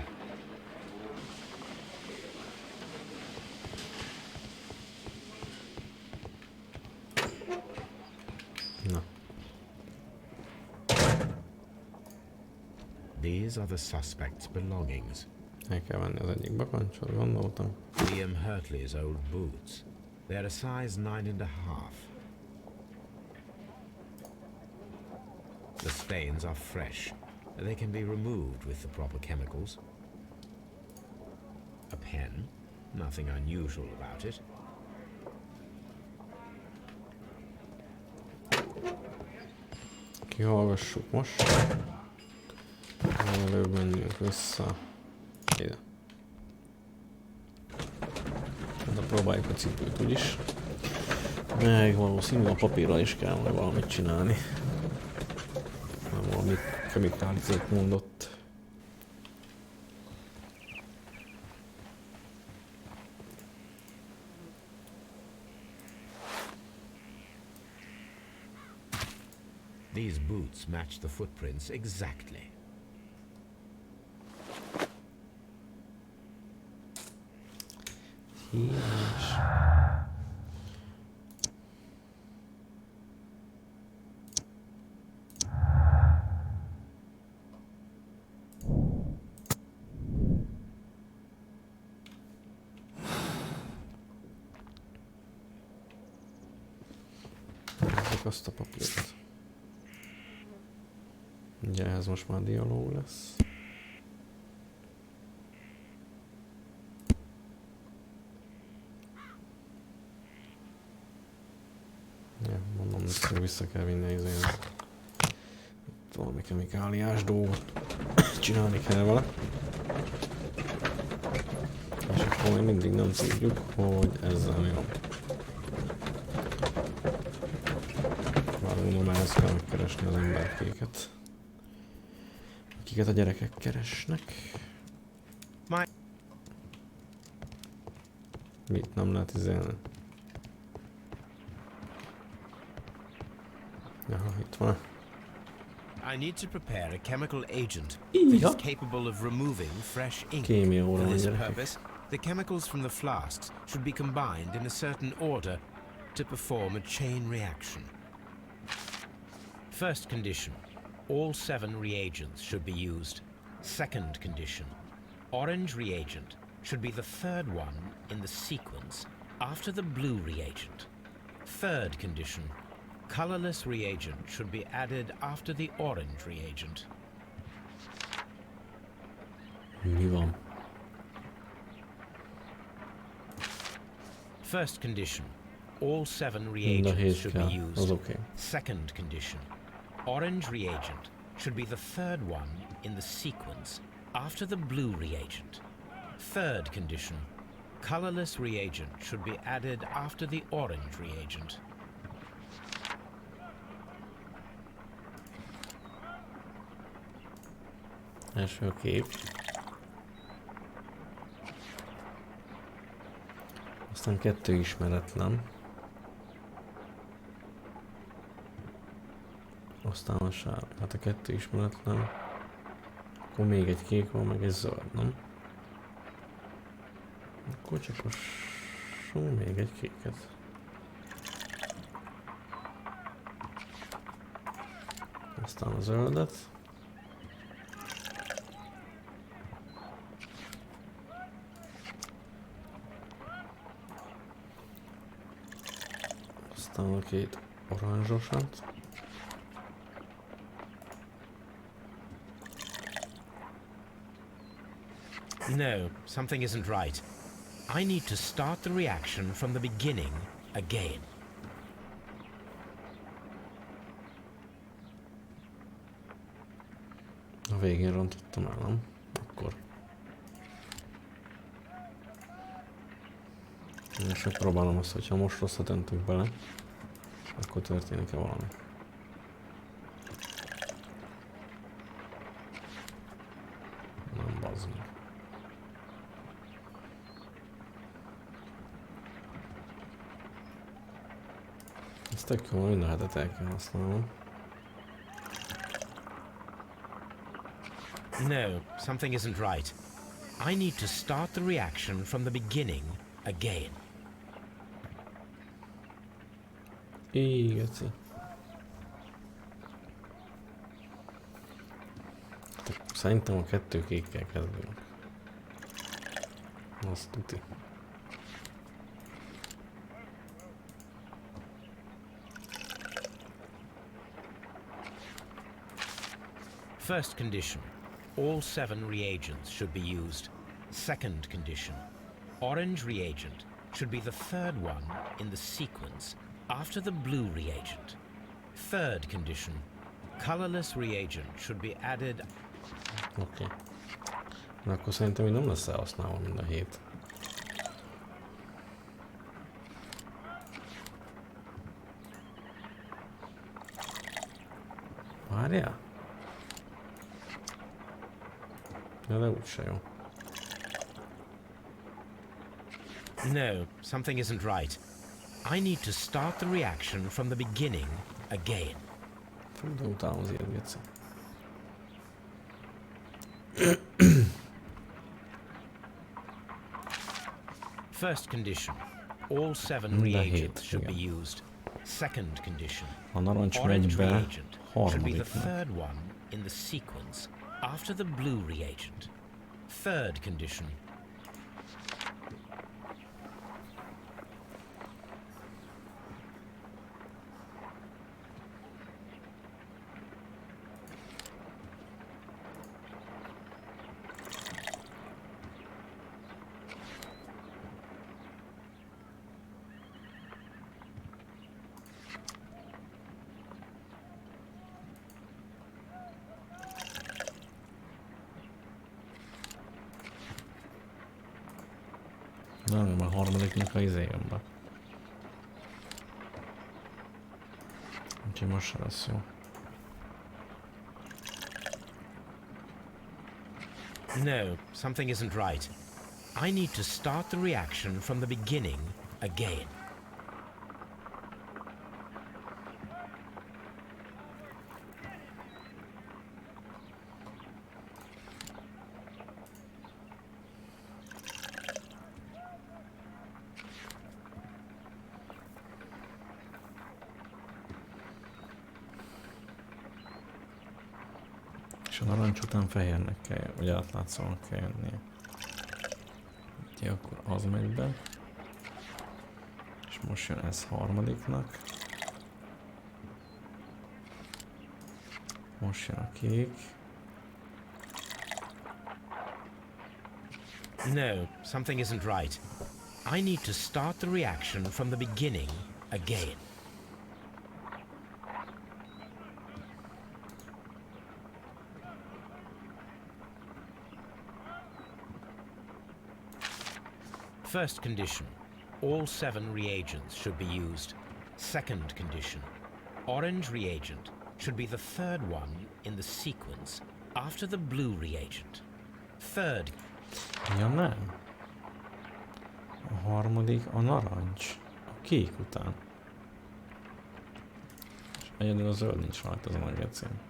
Na. These are the suspect's belongings. El kell venni az egyik bakancsot, gondoltam. Liam Hurtley's old boots. They're a size 9.5. The stains are fresh. They can be removed with the proper chemicals. A pen. Nothing unusual about it. Kihallgassuk most. Előbb menjünk vissza. Ide. De próbáljuk a cipőt úgyis. Meg valószínűleg a papírral is kell majd valamit csinálni. Nem valami kemikálizét mondott. These boots match the footprints exactly. Híres. Nézzük azt a papírt. Ugye ehhez most már dialóg lesz. Ja, mondom, hogy vissza kell vinni izéhez. Itt valami kemikáliás dolgot csinálni kell vele. És akkor még mindig nem tudjuk, hogy ezzel mi van. Várjunk, már ezt kell megkeresni az emberkéket. Kiket a gyerekek keresnek? Mit nem lehet izélni? Jaha, itt van. I need to prepare a chemical agent that is capable of removing fresh ink. For this purpose, the chemicals from the flasks should be combined in a certain order to perform a chain reaction. First condition, all 7 reagents should be used. Second condition, orange reagent should be the third one in the sequence after the blue reagent. Third condition, colorless reagent should be added after the orange reagent. Mi van? First condition, all 7 reagents should be used. Okay. Second condition, orange reagent should be the third one in the sequence after the blue reagent. Third condition, colorless reagent should be added after the orange reagent. Első kép. Aztán 2 ismeretlen. Aztán a sárga. Hát a 2 ismeretlen. Akkor még egy kék van, meg egy zöld, nem? Akkor csak a még egy kéket. Aztán a zöldet. Aztán a 2 oranzsosat. No, something isn't right. I need to start the reaction from the beginning again. A végén rontottam el, nem? Akkor. És megpróbálom azt, hogyha most rosszat öntünk bele, akkor történik-e valami. Nem bazd meg. Ez tök jó, minden hetet el kell használnom. No, something isn't right. I need to start the reaction from the beginning again. Ígeci. Szerintem a 2 kékkel kezdünk. Azt tuti. First condition, all 7 reagents should be used. Second condition, orange reagent should be the third one in the sequence after the blue reagent. Third condition, colorless reagent should be added. Oké. Na akkor szerintem még nem lesz elhasználva mind a 7. Várjál? Ja, de úgyse jó. No, something isn't right. I need to start the reaction from the beginning again. Fú, de utálom az ilyen vicce. First condition, all 7 reagents should be used. Second condition, orange reagent should be the third one in the sequence after the blue reagent. Third condition. Nem, a harmadiknak a izé jön be. Úgyhogy most se lesz jó. No, something isn't right. I need to start the reaction from the beginning again. És a narancs után fehérnek kell, vagy átlátszónak kell jönnie. Ugye akkor az megy be. És most jön ez harmadiknak. Most jön a kék. No, something isn't right. I need to start the reaction from the beginning again. First condition, all 7 reagents should be used. Second condition, orange reagent should be the third one in the sequence after the blue reagent. Third. Ja nem. A harmadik a narancs. A kék után. És egyedül a zöld nincs rajta azon a gecén.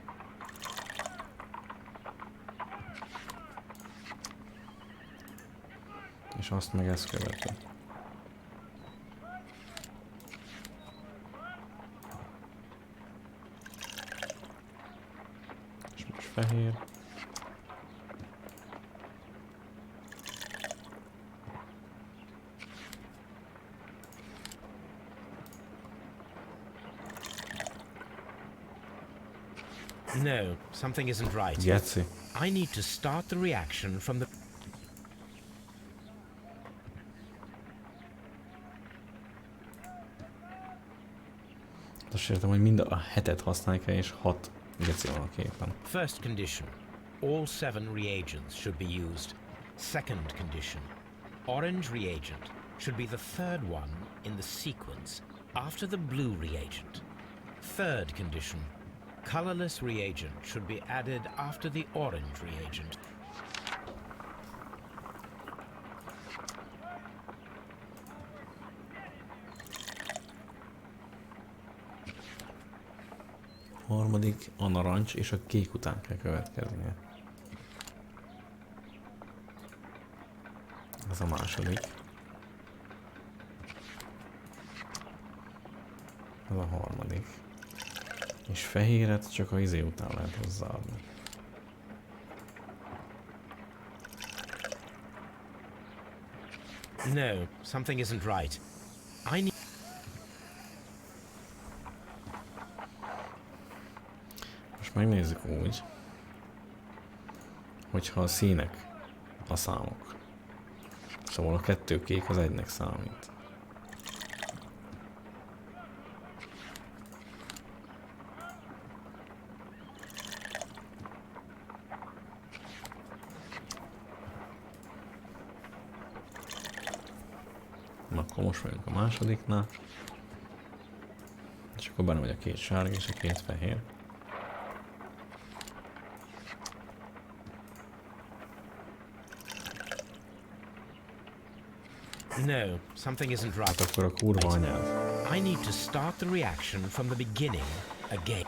És azt meg ezt követi. És most fehér. No, something isn't right. Geci. I need to start the reaction from the... Azt értem, hogy mind a 7-et használni kell, és 6 geci van a képen. First condition, all 7 reagents should be used. Second condition, orange reagent should be the third one in the sequence after the blue reagent. Third condition, colorless reagent should be added after the orange reagent. Harmadik a narancs, és a kék után kell következnie. Ez a második. Ez a harmadik. És fehéret csak a izé után lehet hozzáadni. No, something isn't right. I need... Most megnézzük úgy, hogyha a színek a számok. Szóval a 2 kék az 1-nek számít. Akkor most vagyunk a másodiknál. És akkor benne vagy a 2 sárga és a 2 fehér. No, something isn't right. Akkor a kurva anyád. I need to start the reaction from the beginning again.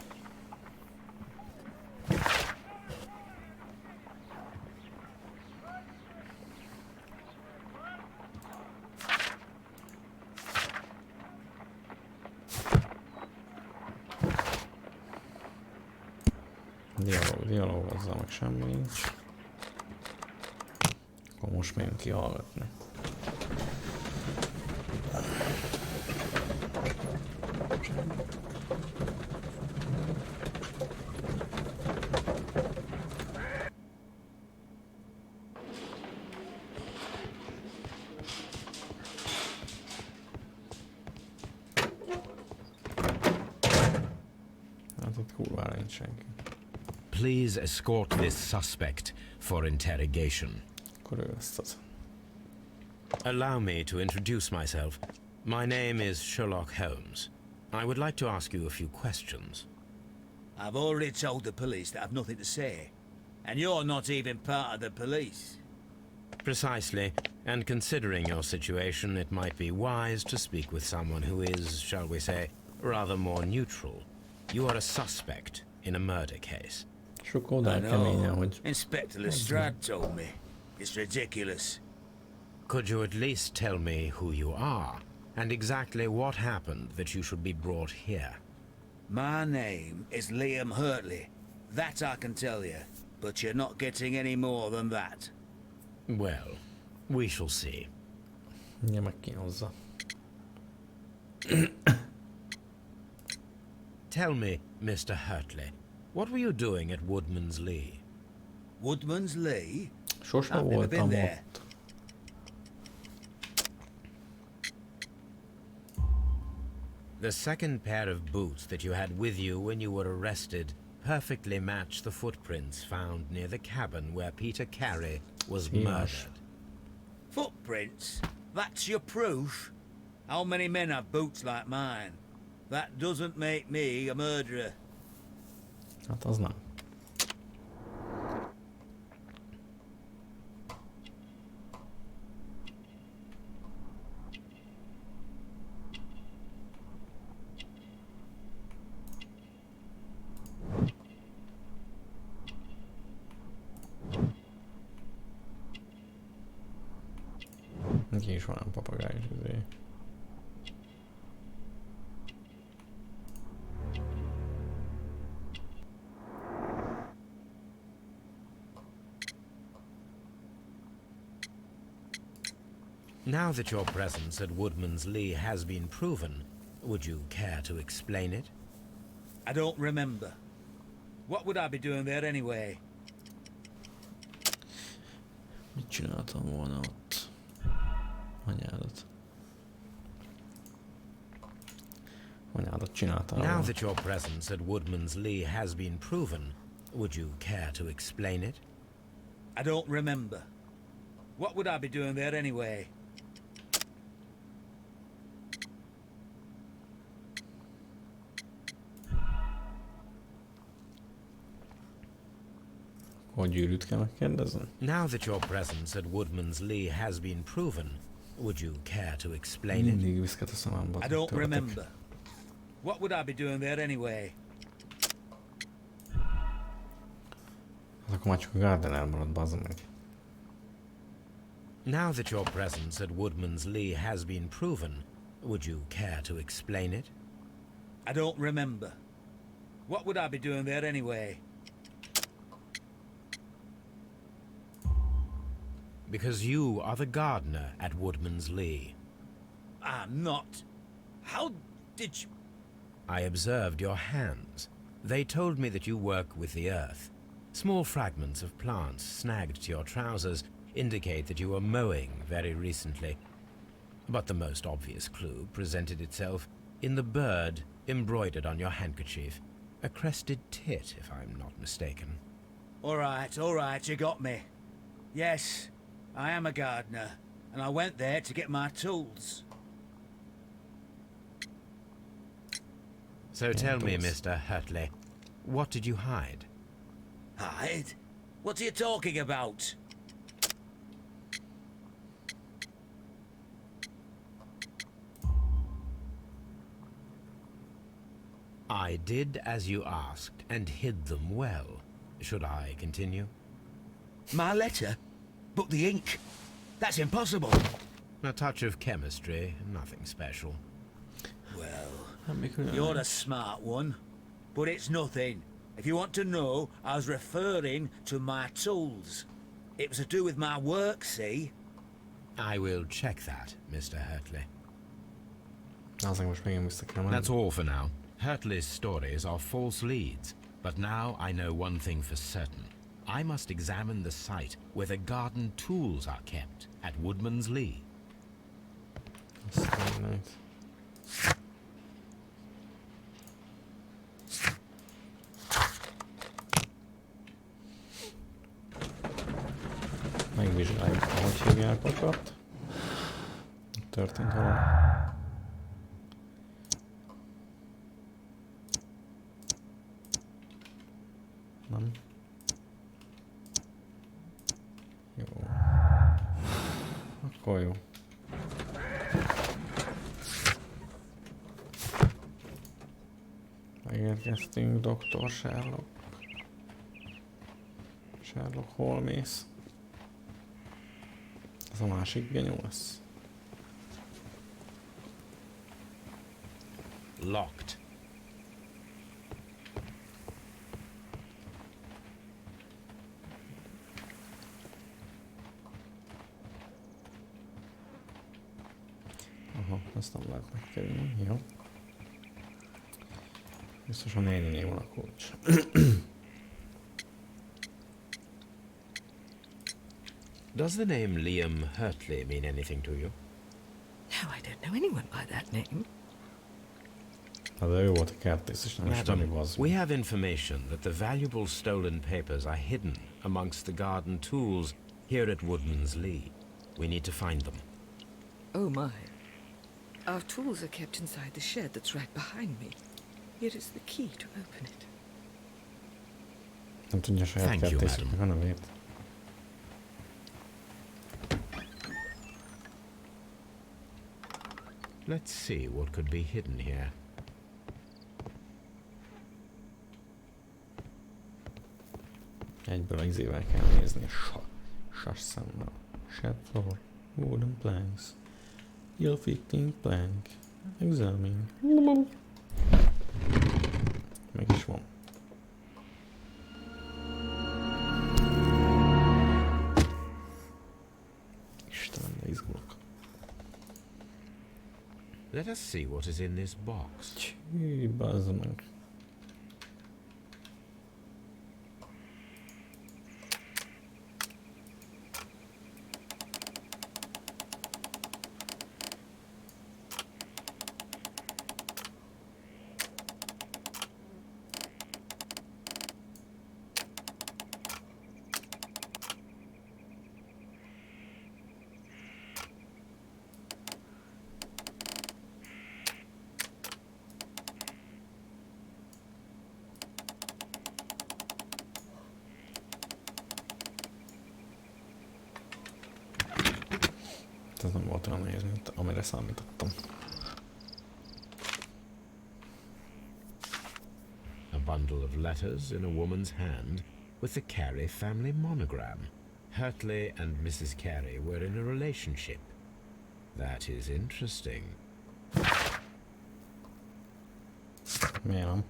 Dialóg, azzal meg semmi nincs. Akkor most megyünk kihallgatni. Hát itt kurvára nincs senki. Please escort this suspect for interrogation. Akkor ő lesz az. Allow me to introduce myself. My name is Sherlock Holmes. I would like to ask you a few questions. I've already told the police that I've nothing to say. And you're not even part of the police. Precisely. And considering your situation, it might be wise to speak with someone who is, shall we say, rather more neutral. You are a suspect in a murder case. I know. Inspector Lestrade told me. It's ridiculous. Could you at least tell me who you are, and exactly what happened that you should be brought here? My name is Liam Hurtley. That I can tell you, but you're not getting any more than that. Well, we shall see. Ja, meg kihozza. Tell me, Mr. Hurtley, what were you doing at Woodman's Lee? Woodman's Lee? Sose I've never been voltam there. ott. The second pair of boots that you had with you when you were arrested perfectly match the footprints found near the cabin where Peter Carey was murdered. Footprints? That's your proof? How many men have boots like mine? That doesn't make me a murderer. Hát az nem. Neki is van papagájos izé. Now that your presence at Woodman's Lee has been proven, would you care to explain it? I don't remember. What would I be doing there anyway? Mit csináltam volna ott? Anyádat. Anyádat csináltam. Now that your presence at Woodman's Lee has been proven, would you care to explain it? I don't remember. What would I be doing there anyway? Hogy gyűrűt kell megkérdezni? Now that your presence at Woodman's Lee has been proven, would you care to explain it? Mindig viszket a szemembe. I don't remember. What would I be doing there anyway? Hát akkor már csak a Garden elmarad, bazd meg. Now that your presence at Woodman's Lee has been proven, would you care to explain it? I don't remember. What would I be doing there anyway? Because you are the gardener at Woodman's Lee. I'm not. How did you... I observed your hands. They told me that you work with the earth. Small fragments of plants snagged to your trousers indicate that you were mowing very recently. But the most obvious clue presented itself in the bird embroidered on your handkerchief. A crested tit, if I'm not mistaken. All right, you got me. Yes, I am a gardener, and I went there to get my tools. So tell me, Mr. Hurtley, what did you hide? Hide? What are you talking about? I did as you asked, and hid them well. Should I continue? My letter? But the ink? That's impossible. A touch of chemistry, nothing special. Well, you're a smart one. But it's nothing. If you want to know, I was referring to my tools. It was to do with my work, see? I will check that, Mr. Hurtley. Mr. That's all for now. Hurtley's stories are false leads, but now I know one thing for certain. I must examine the site where the garden tools are kept at Woodman's Lee. That's very nice. Megvizsgáljuk, ahogy hívják okat. Történt valami. Nem. Akkor jó. Megérkeztünk, Dr. Sherlock. Sherlock Holmes. Ez a másik genyó lesz. Locked. Aha, ezt nem lehet megkerülni, jó. Biztosan 4 van a kulcs. Does the name Liam Hurtley mean anything to you? No, I don't know anyone by that name. Hát de ő volt a kertész, és nem is tudom, mi Madam, az. we have information that the valuable stolen papers are hidden amongst the garden tools here at Woodman's Lee. We need to find them. Oh my. Our tools are kept inside the shed that's right behind me. Here is the key to open it. Nem tudja a saját Thank you, kertészeknek a nevét. Let's see what could be hidden here. Egyből az izével kell nézni, sas szemmel. Shed floor, wooden planks, ill-fitting plank, examine. Meg is van. Istenem, de izgulok. Let us see what is in this box. Csí, bazd meg. Ez nem volt olyan nehéz, mint amire számítottam. A bundle of letters in a woman's hand with the Carey family monogram. Hurtley and Mrs. Carey were in a relationship. That is interesting. Miért nem?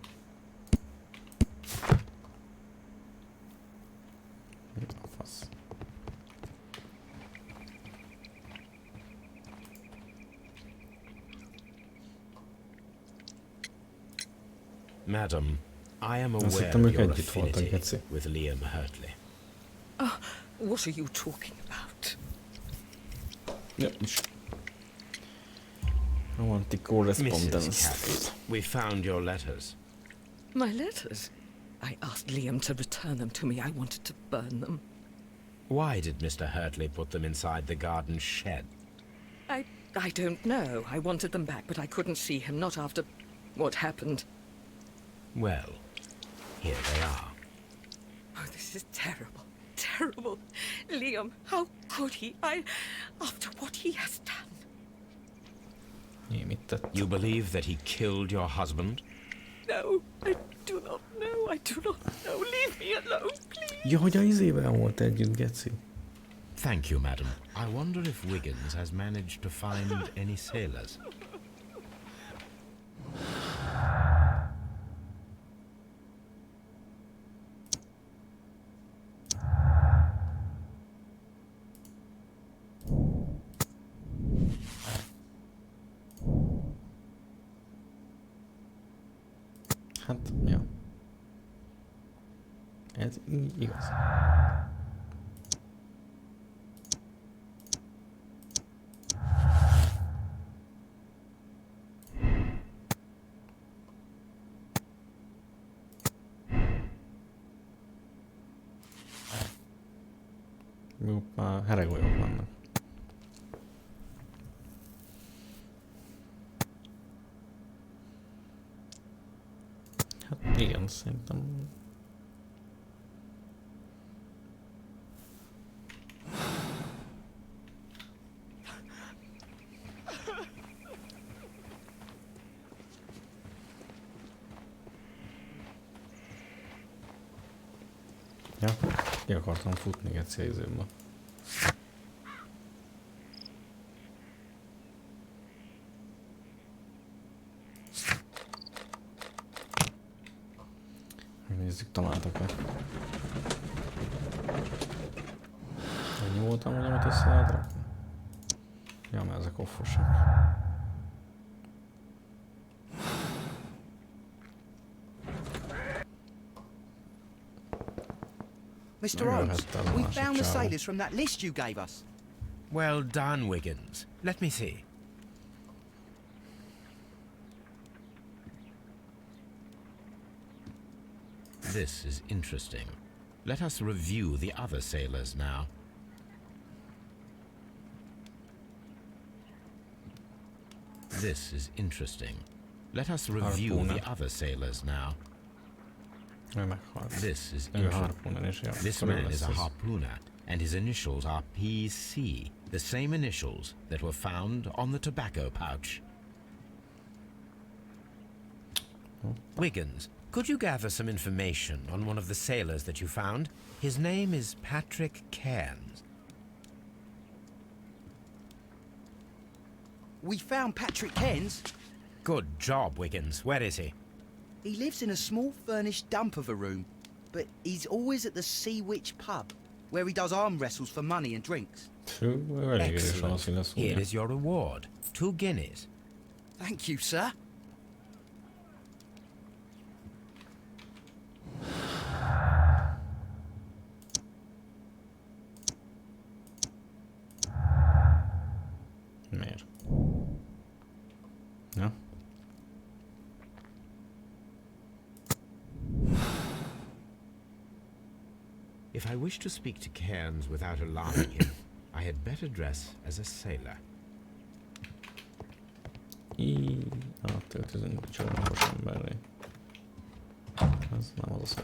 Mi a fasz? Madam, I am Azt aware hittem, of ők your együtt voltak, affinity Geci. with Liam Hurtley. What are you talking about? Ja, is. Romantic correspondence. Mrs. Carey, we found your letters. My letters? I asked Liam to return them to me. I wanted to burn them. Why did Mr. Hurtley put them inside the garden shed? I don't know. I wanted them back, but I couldn't see him, not after what happened. Well, here they are. Oh, this is terrible. Terrible. Liam, how could he? After what he has done. Mit tett? You believe that he killed your husband? No, I do not know. I do not know. Leave me alone, please. Ja, hogy a izével volt együtt, Geci. Thank you, madam. I wonder if Wiggins has managed to find any sailors. Hát, ja. Ez így igaz. Jó, már heregolyok vannak. Hát igen, szerintem. Ki akartam futni egy szézőbe. Megnézzük, találtak-e. Ennyi voltam, hogy amit össze lehet rakni? Ja, mert ezek offosak. Mr. Holmes, we found the sailors from that list you gave us. Well done, Wiggins. Let me see. This is interesting. Let us review the other sailors now. This is interesting. Let us review the other sailors now. This is interesting. This man is a harpooner, and his initials are PC, the same initials that were found on the tobacco pouch. Wiggins, could you gather some information on one of the sailors that you found? His name is Patrick Cairns. We found Patrick Cairns. Good job, Wiggins. Where is he? He lives in a small furnished dump of a room, but he's always at the Sea Witch pub, where he does arm wrestles for money and drinks. Excellent. Here is your reward. 2 guineas. Thank you, sir. Miért? Ja. If I wish to speak to Cairns without alarming him, I had better dress as a sailor. Áttöltözünk csomagos emberré. Ez nem az a szó.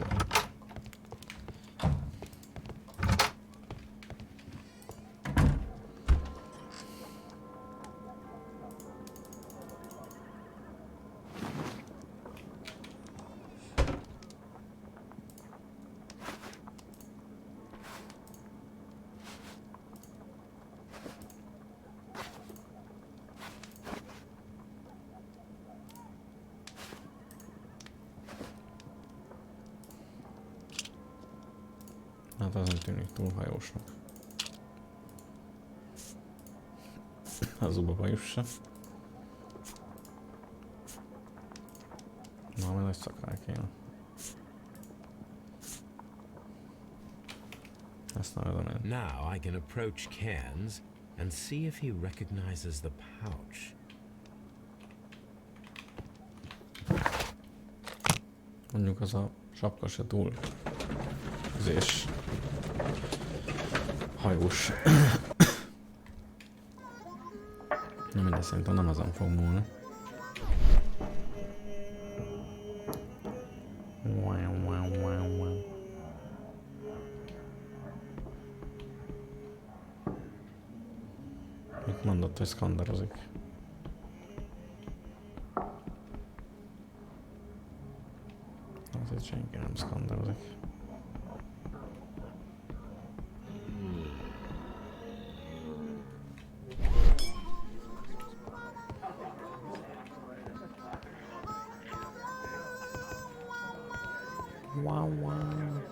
Hát az nem tűnik túl hajósnak. Az uba jussa. Na, majd nagy szakál kéne. Ezt nem adom én. Now I can approach Cairns and see if he recognizes the pouch. Mondjuk az a sapka se túl és hajós. Na mindegy, szerintem nem ezen fog múlni. Mit mondott, hogy szkanderozik? Azért senki nem szkanderozik. Wow, wow.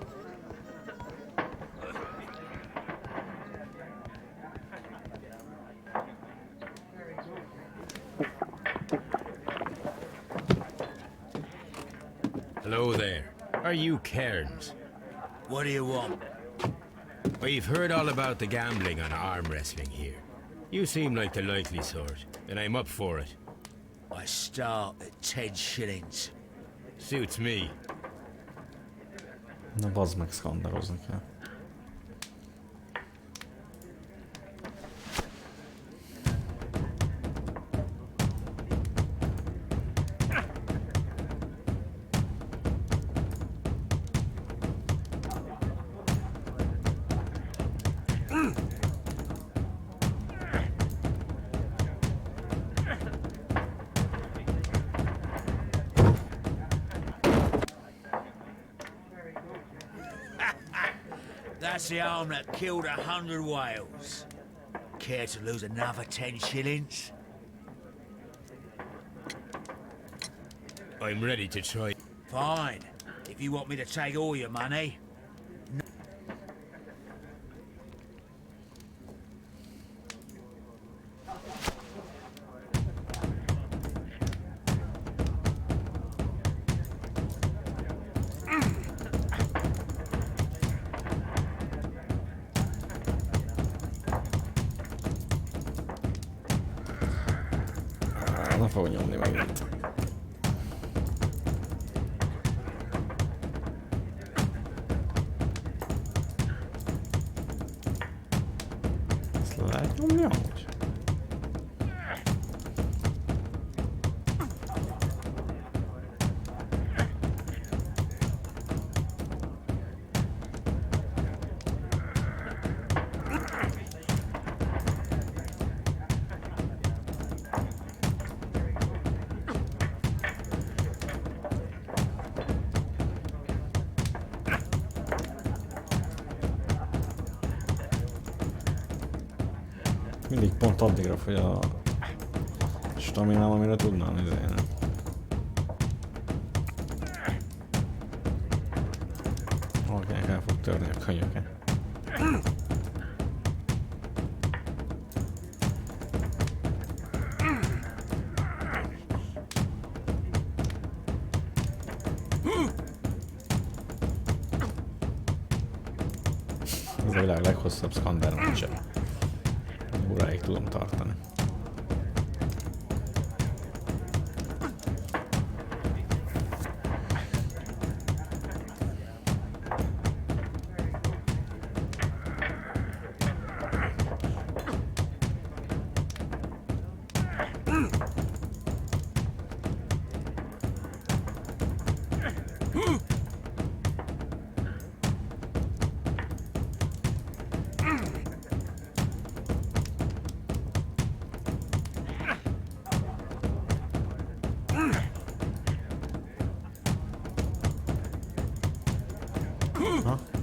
Hello there. Are you Cairns? What do you want? We've heard all about the gambling on arm wrestling here. You seem like the likely sort, and I'm up for it. I start at 10 shillings. Suits me. Na bazd meg, szkandarozni kell. That's the arm that killed 100 whales. Care to lose another 10 shillings? I'm ready to try. Fine. If you want me to take all your money. Nem fog nyomni megint. Ezt lehet nyomni amúgy? Mindig pont addigra fogy a staminám, amire tudnám izélni. Valakinek el fog törni a könyöke. Ez a világ leghosszabb szkander meccse. Óráig tudom tartani.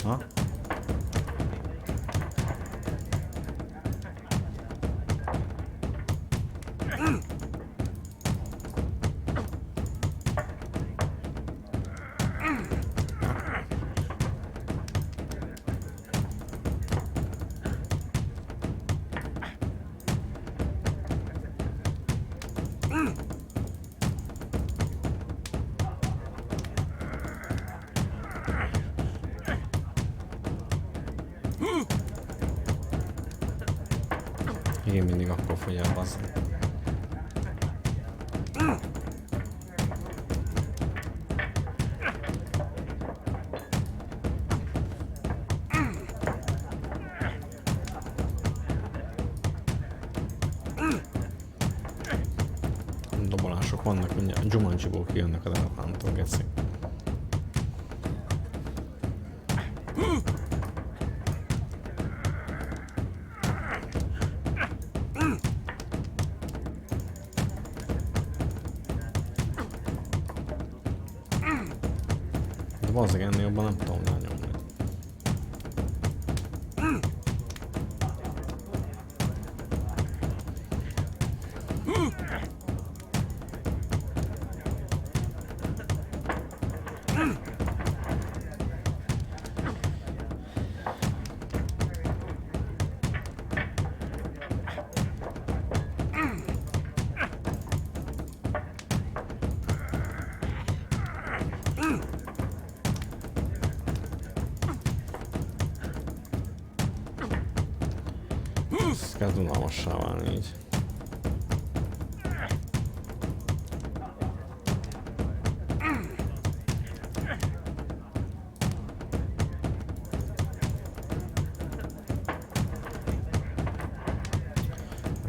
Ha? Igen, mindig akkor fogy el, bazzeg. Dobolások vannak, mindjárt Jumanjiból kijönnek az elefántok, geci. De bazzeg, ennél jobban nem tudom rányomni. Ez kezd unalmassá válni így.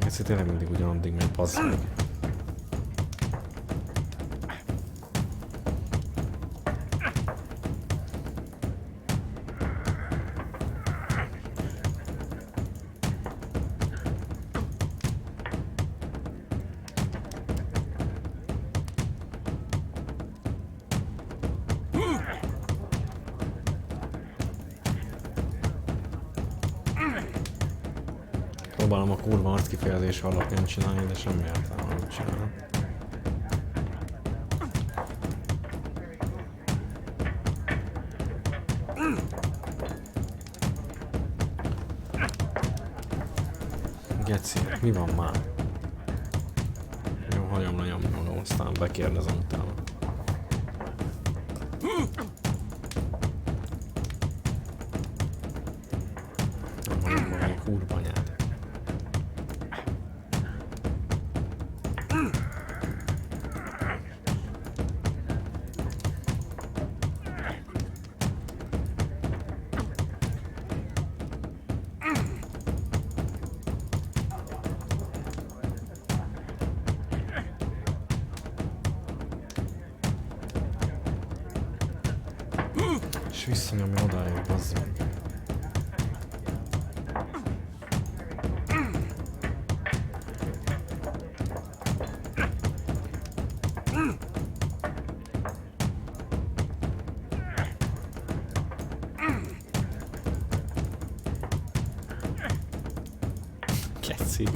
Ez tényleg mindig ugyanaddig megy, bazzeg. Próbálom a kurva arc kifejezés alapján csinálni, de semmi értelme nem csinálom. Geci, mi van már? Jó, hagyom lenyomni magam, aztán bekérdezem utána. Nem hagyom magam a kurva anyád. És visszanyomja odáig, bazd meg. Keci.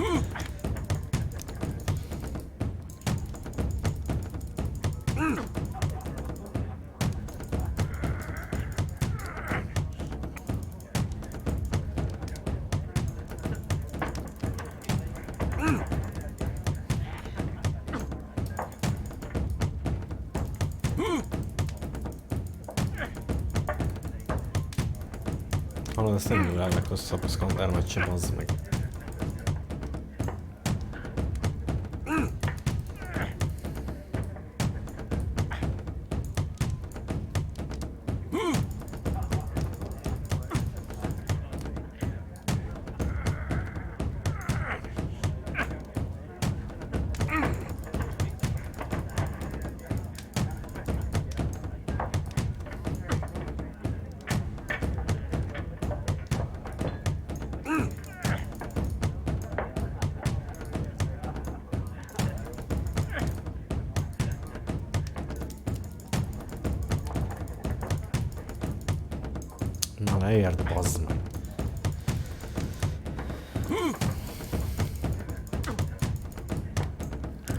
Hallod, ezt nem a leghosszabb a Skander meccse, bazd meg. Na leért, bazd meg.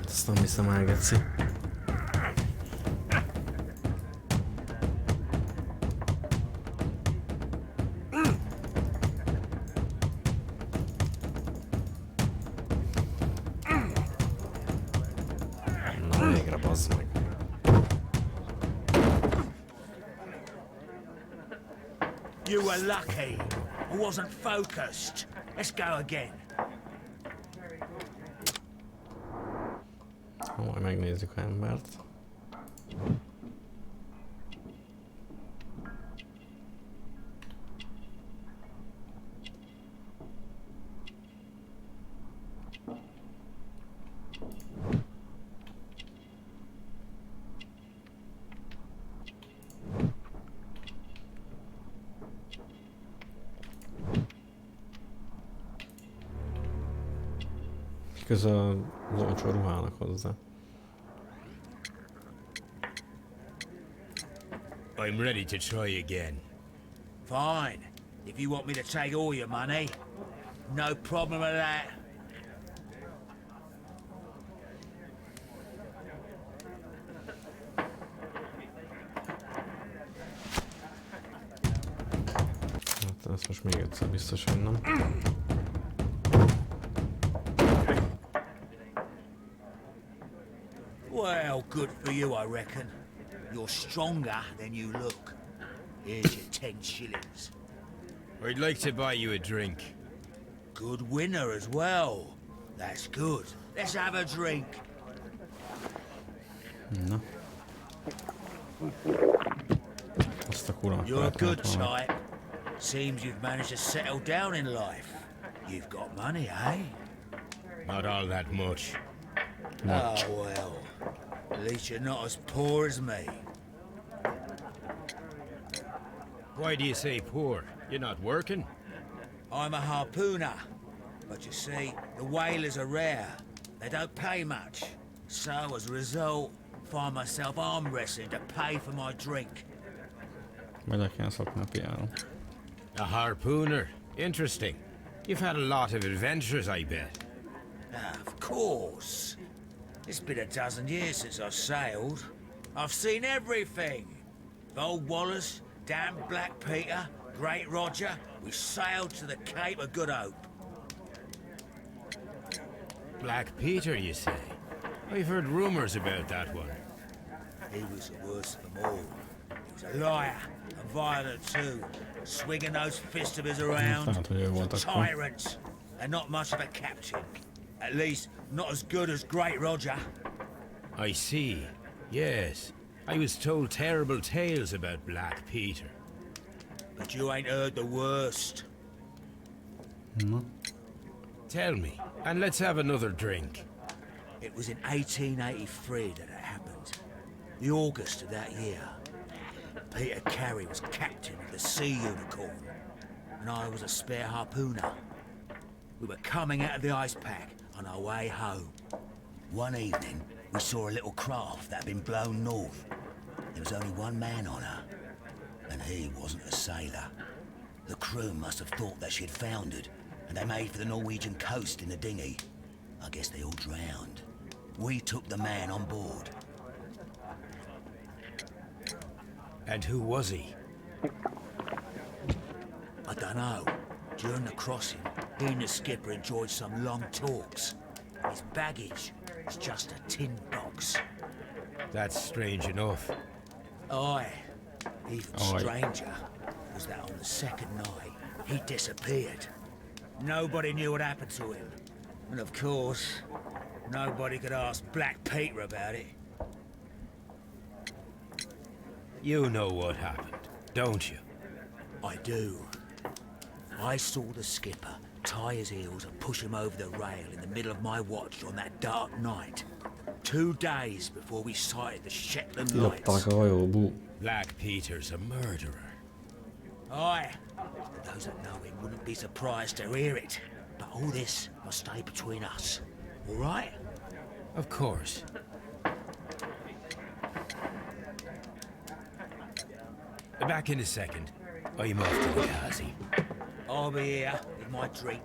Ezt nem hiszem el, geci. Na végre, bazd meg. You were lucky. I wasn't focused. Let's go again. Majd megnézzük a embert. Közel az olcsó ruhának hozzá. I'm ready to try again. Fine. If you want me to take all your money, no problem with that. Hát ezt most még egyszer biztos, hogy nem. Well, good for you, I reckon. You're stronger than you look. Here's your 10 shillings. I'd like to buy you a drink. Good winner as well. That's good. Let's have a drink. Na. Azt a kurát You're a good type. Seems you've managed to settle down in life. You've got money, eh? Not all that much. Oh, well. At least you're not as poor as me. Why do you say poor? You're not working? I'm a harpooner. But you see, the whalers are rare. They don't pay much. So, as a result, find myself arm wrestling to pay for my drink. Megyek ilyen szaknapi járom. A harpooner? Interesting. You've had a lot of adventures, I bet. Of course. It's been a dozen years since I've sailed. I've seen everything. Old Wallace, damn Black Peter, Great Roger. We sailed to the Cape of Good Hope. Black Peter, you say? I've heard rumors about that one. He was the worst of them all. He was a liar, and violent too, swinging those fists of his around. A tyrant, and not much of a captain. At least, not as good as Great Roger. I see. Yes. I was told terrible tales about Black Peter. But you ain't heard the worst. No. Tell me, and let's have another drink. It was in 1883 that it happened. The August of that year. Peter Carey was captain of the Sea Unicorn, and I was a spare harpooner. We were coming out of the ice pack on our way home. One evening, we saw a little craft that had been blown north. There was only one man on her, and he wasn't a sailor. The crew must have thought that she had foundered, and they made for the Norwegian coast in the dinghy. I guess they all drowned. We took the man on board. And who was he? I don't know. During the crossing, he and the skipper enjoyed some long talks. His baggage was just a tin box. That's strange enough. Aye. Even stranger was that on the second night, he disappeared. Nobody knew what happened to him. And of course, nobody could ask Black Peter about it. You know what happened, don't you? I do. I saw the skipper tie his heels and push him over the rail in the middle of my watch on that dark night. 2 days before we sighted the Shetland Lights. Black Peter's a murderer. Aye. Those that know him wouldn't be surprised to hear it. But all this must stay between us. All right? Of course. Back in a second. I'm off to the Kazi. I'll be here with my drink.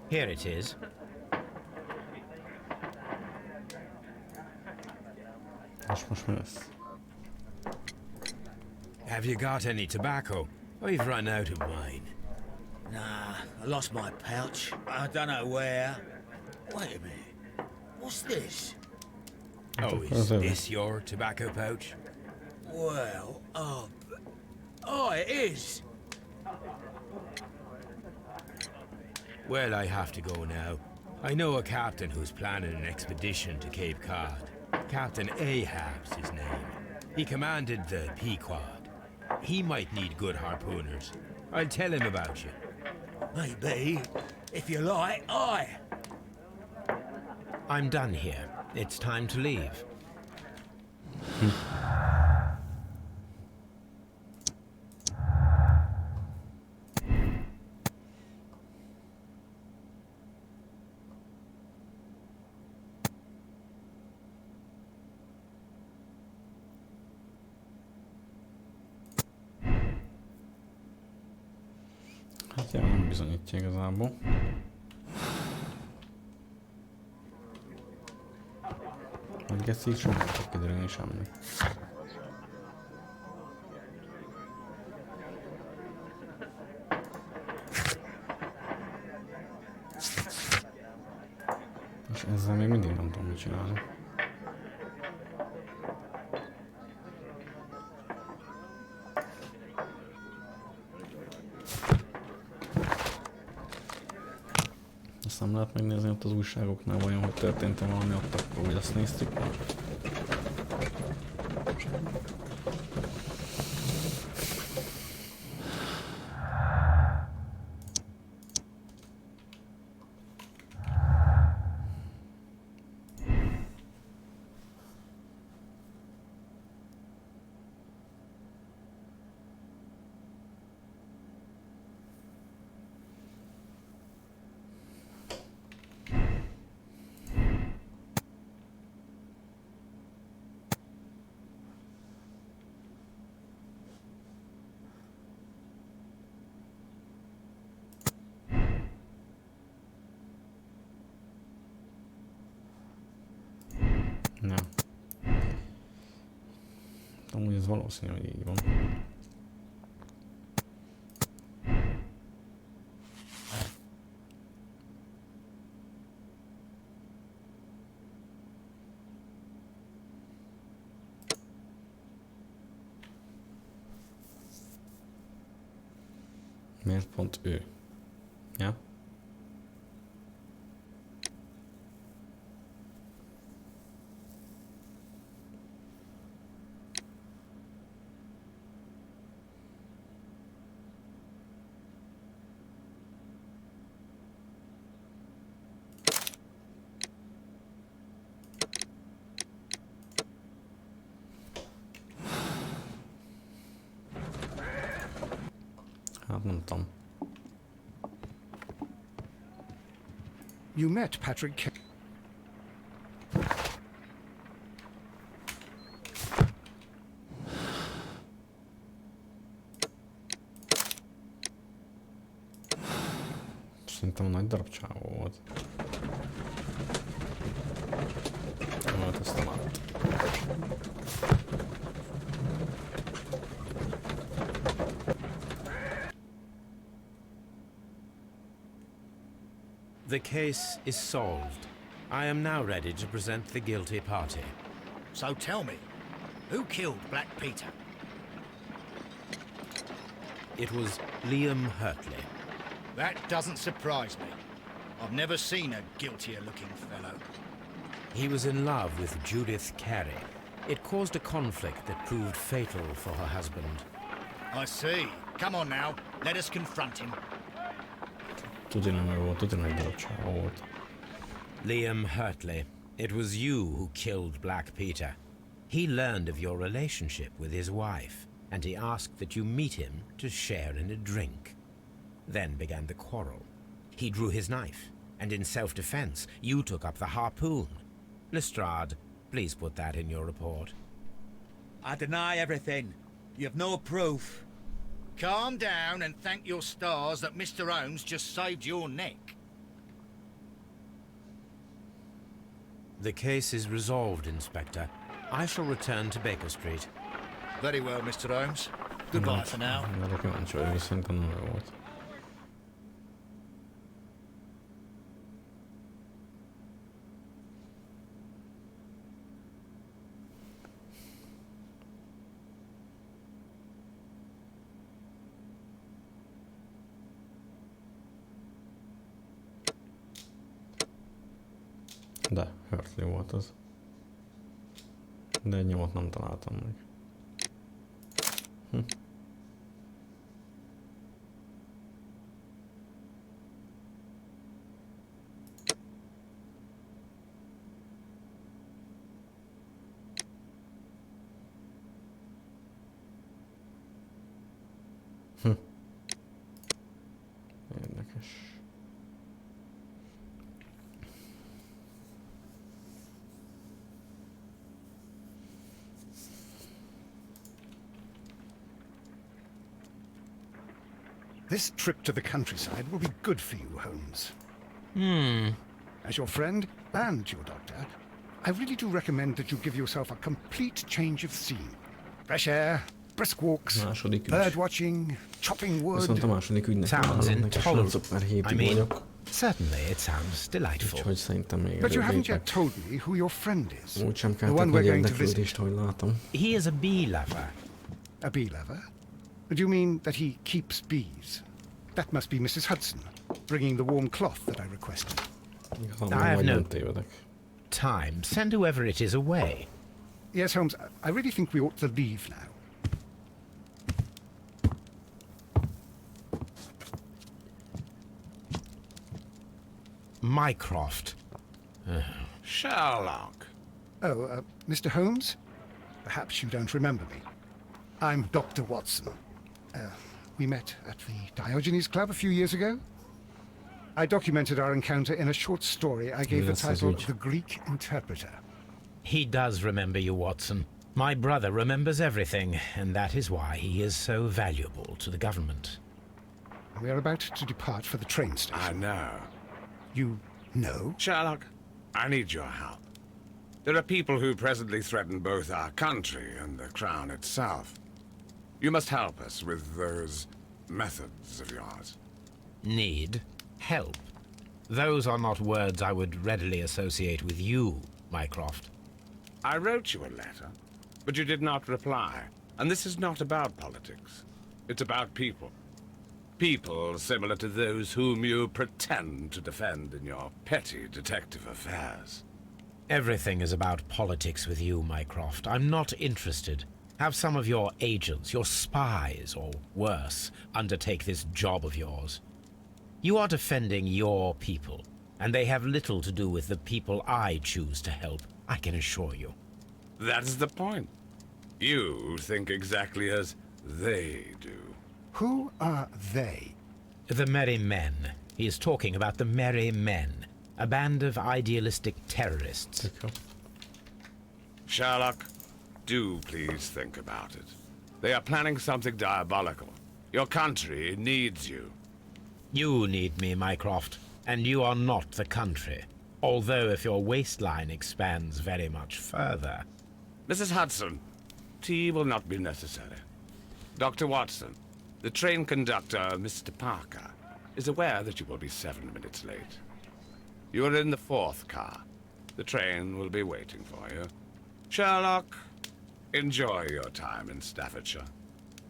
Here it is. Have you got any tobacco? I've run out of mine. Nah, I lost my pouch. I don't know where. Wait a minute. What's this? Oh, is this your tobacco pouch? Well, oh, it is. Well, I have to go now. I know a captain who's planning an expedition to Cape Cod. Captain Ahab's his name. He commanded the Pequod. He might need good harpooners. I'll tell him about you. Maybe. If you like, aye. I'm done here. It's time to leave. Hát ja, nem bizonyítja igazából. Hát geci, sokkal fog kiderülni semmi. És ezzel még mindig nem tudom, mit csinálni. Ezt nem lehet megnézni ott az újságoknál, vajon, hogy történt-e valami ott, akkor hogy azt néztük meg. Amúgy ez valószínű, hogy így van. Miért pont ő? Ja? Hát nem tudom. You met Patrick Szerintem nagy darab csávó volt. Volt ezt a már. The case is solved. I am now ready to present the guilty party. So tell me, who killed Black Peter? It was Liam Hurtley. That doesn't surprise me. I've never seen a guiltier-looking fellow. He was in love with Judith Carey. It caused a conflict that proved fatal for her husband. I see. Come on now, let us confront him. Liam Hurtley, it was you who killed Black Peter. He learned of your relationship with his wife, and he asked that you meet him to share in a drink. Then began the quarrel. He drew his knife, and in self-defense, you took up the harpoon. Lestrade, please put that in your report. I deny everything. You have no proof. Calm down and thank your stars that Mr. Holmes just saved your neck. The case is resolved, Inspector. I shall return to Baker Street. Very well, Mr. Holmes. Goodbye for now. De, Hurtley volt az. De egy nyomot nem találtam meg. Érdekes. This trip to the countryside will be good for you, Holmes. As your friend and your doctor, I really do recommend that you give yourself a complete change of scene. Fresh air, brisk walks, bird watching, chopping wood. Sounds intolerable. I mean, certainly it sounds delightful. But you haven't yet told me who your friend is. The one we're going to visit. He is a bee lover. A bee lover? Do you mean that he keeps bees? That must be Mrs. Hudson, bringing the warm cloth that I requested. I have no time. Send whoever it is away. Yes, Holmes, I really think we ought to leave now. Mycroft. Sherlock. Oh, Mr. Holmes? Perhaps you don't remember me. I'm Dr. Watson. We met at the Diogenes Club a few years ago. I documented our encounter in a short story I gave the title The Greek Interpreter. He does remember you, Watson. My brother remembers everything, and that is why he is so valuable to the government. We are about to depart for the train station. I know. You know? Sherlock, I need your help. There are people who presently threaten both our country and the crown itself. You must help us with those methods of yours. Need? Help? Those are not words I would readily associate with you, Mycroft. I wrote you a letter, but you did not reply. And this is not about politics. It's about people. People similar to those whom you pretend to defend in your petty detective affairs. Everything is about politics with you, Mycroft. I'm not interested. Have some of your agents, your spies, or worse, undertake this job of yours. You are defending your people, and they have little to do with the people I choose to help, I can assure you. That's the point. You think exactly as they do. Who are they? The Merry Men. He is talking about the Merry Men, a band of idealistic terrorists. Sherlock, do please think about it. They are planning something diabolical. Your country needs you. You need me, Mycroft, and you are not the country. Although if your waistline expands very much further. Mrs. Hudson, tea will not be necessary. Dr. Watson, the train conductor, Mr. Parker, is aware that you will be 7 minutes late. You are in the 4th car. The train will be waiting for you. Sherlock, enjoy your time in Staffordshire.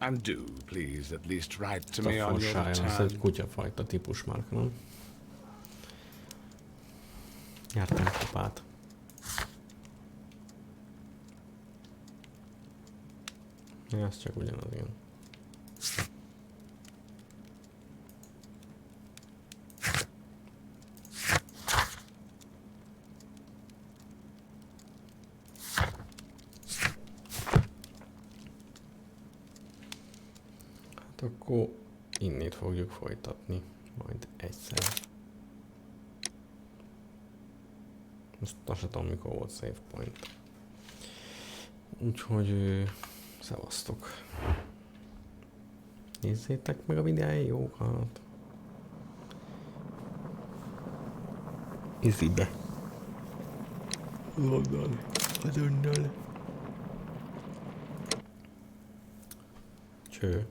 And do, please, at least write to me on your return. Ez egy kutyafajta típus márka, nem? Jártam kapát. Ez csak ugyanaz, igen. Hát akkor innét fogjuk folytatni, majd egyszer. Azt sem tudom, mikor volt save point. Úgyhogy szevasztok. Nézzétek meg a videókat. Izibe. Azonnal. Cső.